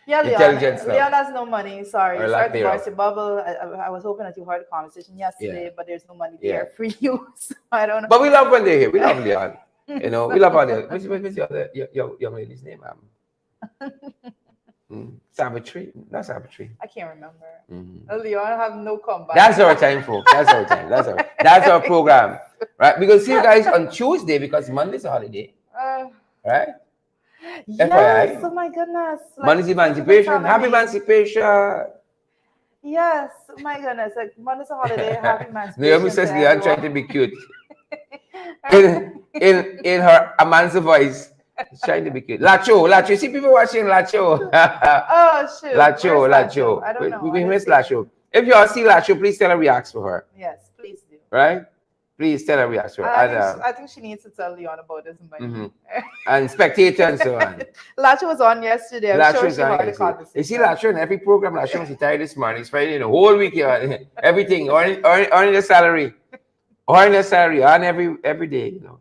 Yeah,
Intelligence
Leon has no money. Sorry to burst your bubble. I was hoping that you heard the conversation yesterday, but there's no money there for you. So I don't know.
But we love when they're here. We love Leon. You know, we love all the. What's your other young lady's name? Savitri. Not Savitri.
I can't remember. Leon, I have no comeback.
That's our time, folks. That's our time. That's our program, right? We're gonna see you guys on Tuesday because Monday's a holiday, right?
Yes,
FYI.
oh my goodness.
Monday's Emancipation. Happy Emancipation.
Yes, oh my goodness. Like Monday's a holiday. Happy Emancipation.
Naomi says Leon trying to be cute. in her Amanza voice, she's trying to be cute. Lacho. See people watching Lacho.
Oh shoot.
Lacho.
I don't know.
We miss Lacho. If you all see Lacho, please tell her we asked for her.
Yes, please do.
Right? Please tell her we asked for her.
I think she needs to tell Leon about this money.
And Spectator and so on.
Lacho was on yesterday. I'm sure she heard the conversation.
You see Lacho in every program. Lacho was retired this morning. He's Friday the whole week. Everything. Earning the salary. Earning the salary on every day. You know.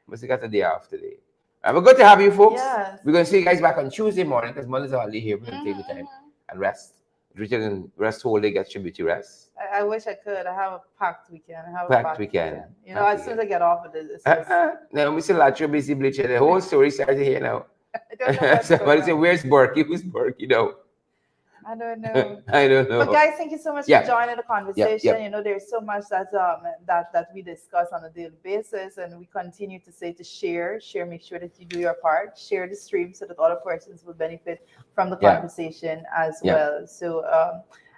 Must have got a day off today. We're good to have you folks.
Yes.
We're going to see you guys back on Tuesday morning because Monday's a holiday here. We're going to take the time and rest. Richard and rest whole day, get your beauty rest.
I wish I could. I have a packed weekend. You know, as soon as I get off of this, it's just...
Now, Mr. Lacho busy bleaching. The whole story started here now.
I don't know
somebody said, where's Berkey? Who's Berkey? You know?
I don't know.
I don't know.
But guys, thank you so much for joining the conversation. You know, there's so much that we discuss on a daily basis, and we continue to say to share. Make sure that you do your part. Share the stream so that other persons will benefit from the conversation as well. So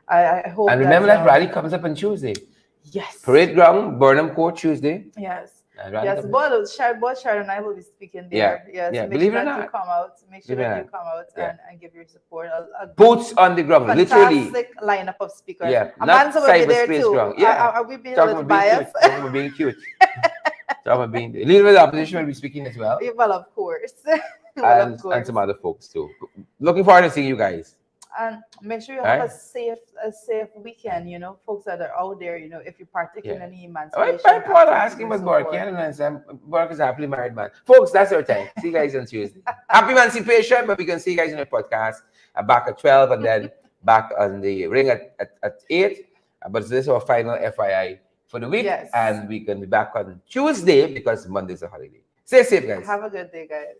I hope.
And remember that rally comes up on Tuesday.
Yes.
Parade Ground, Burnham Court, Tuesday.
Yes. Yes, both Sharon and I will be speaking there. Yes,
believe it or not,
you come out. Make sure that you come out and give your support.
Boots on the ground, literally.
Fantastic lineup of speakers.
Yeah,
Amanda will be there too. Are we being a little biased?
Talking about being cute. Talking about being leader of the opposition will be speaking as well.
Well, of course.
And some other folks too. Looking forward to seeing you guys.
And make sure you have a safe weekend, you know, folks that are out there, you know, if you partake in any emancipation.
People are asking about Bork. Bork is a happily married man. Folks, that's our time. See you guys on Tuesday. Happy emancipation, but we can see you guys in the podcast. Back at 12 and then back on the ring at 8. But this is our final FYI for the week.
Yes.
And we can be back on Tuesday because Monday's a holiday. Stay safe, guys.
Have a good day, guys.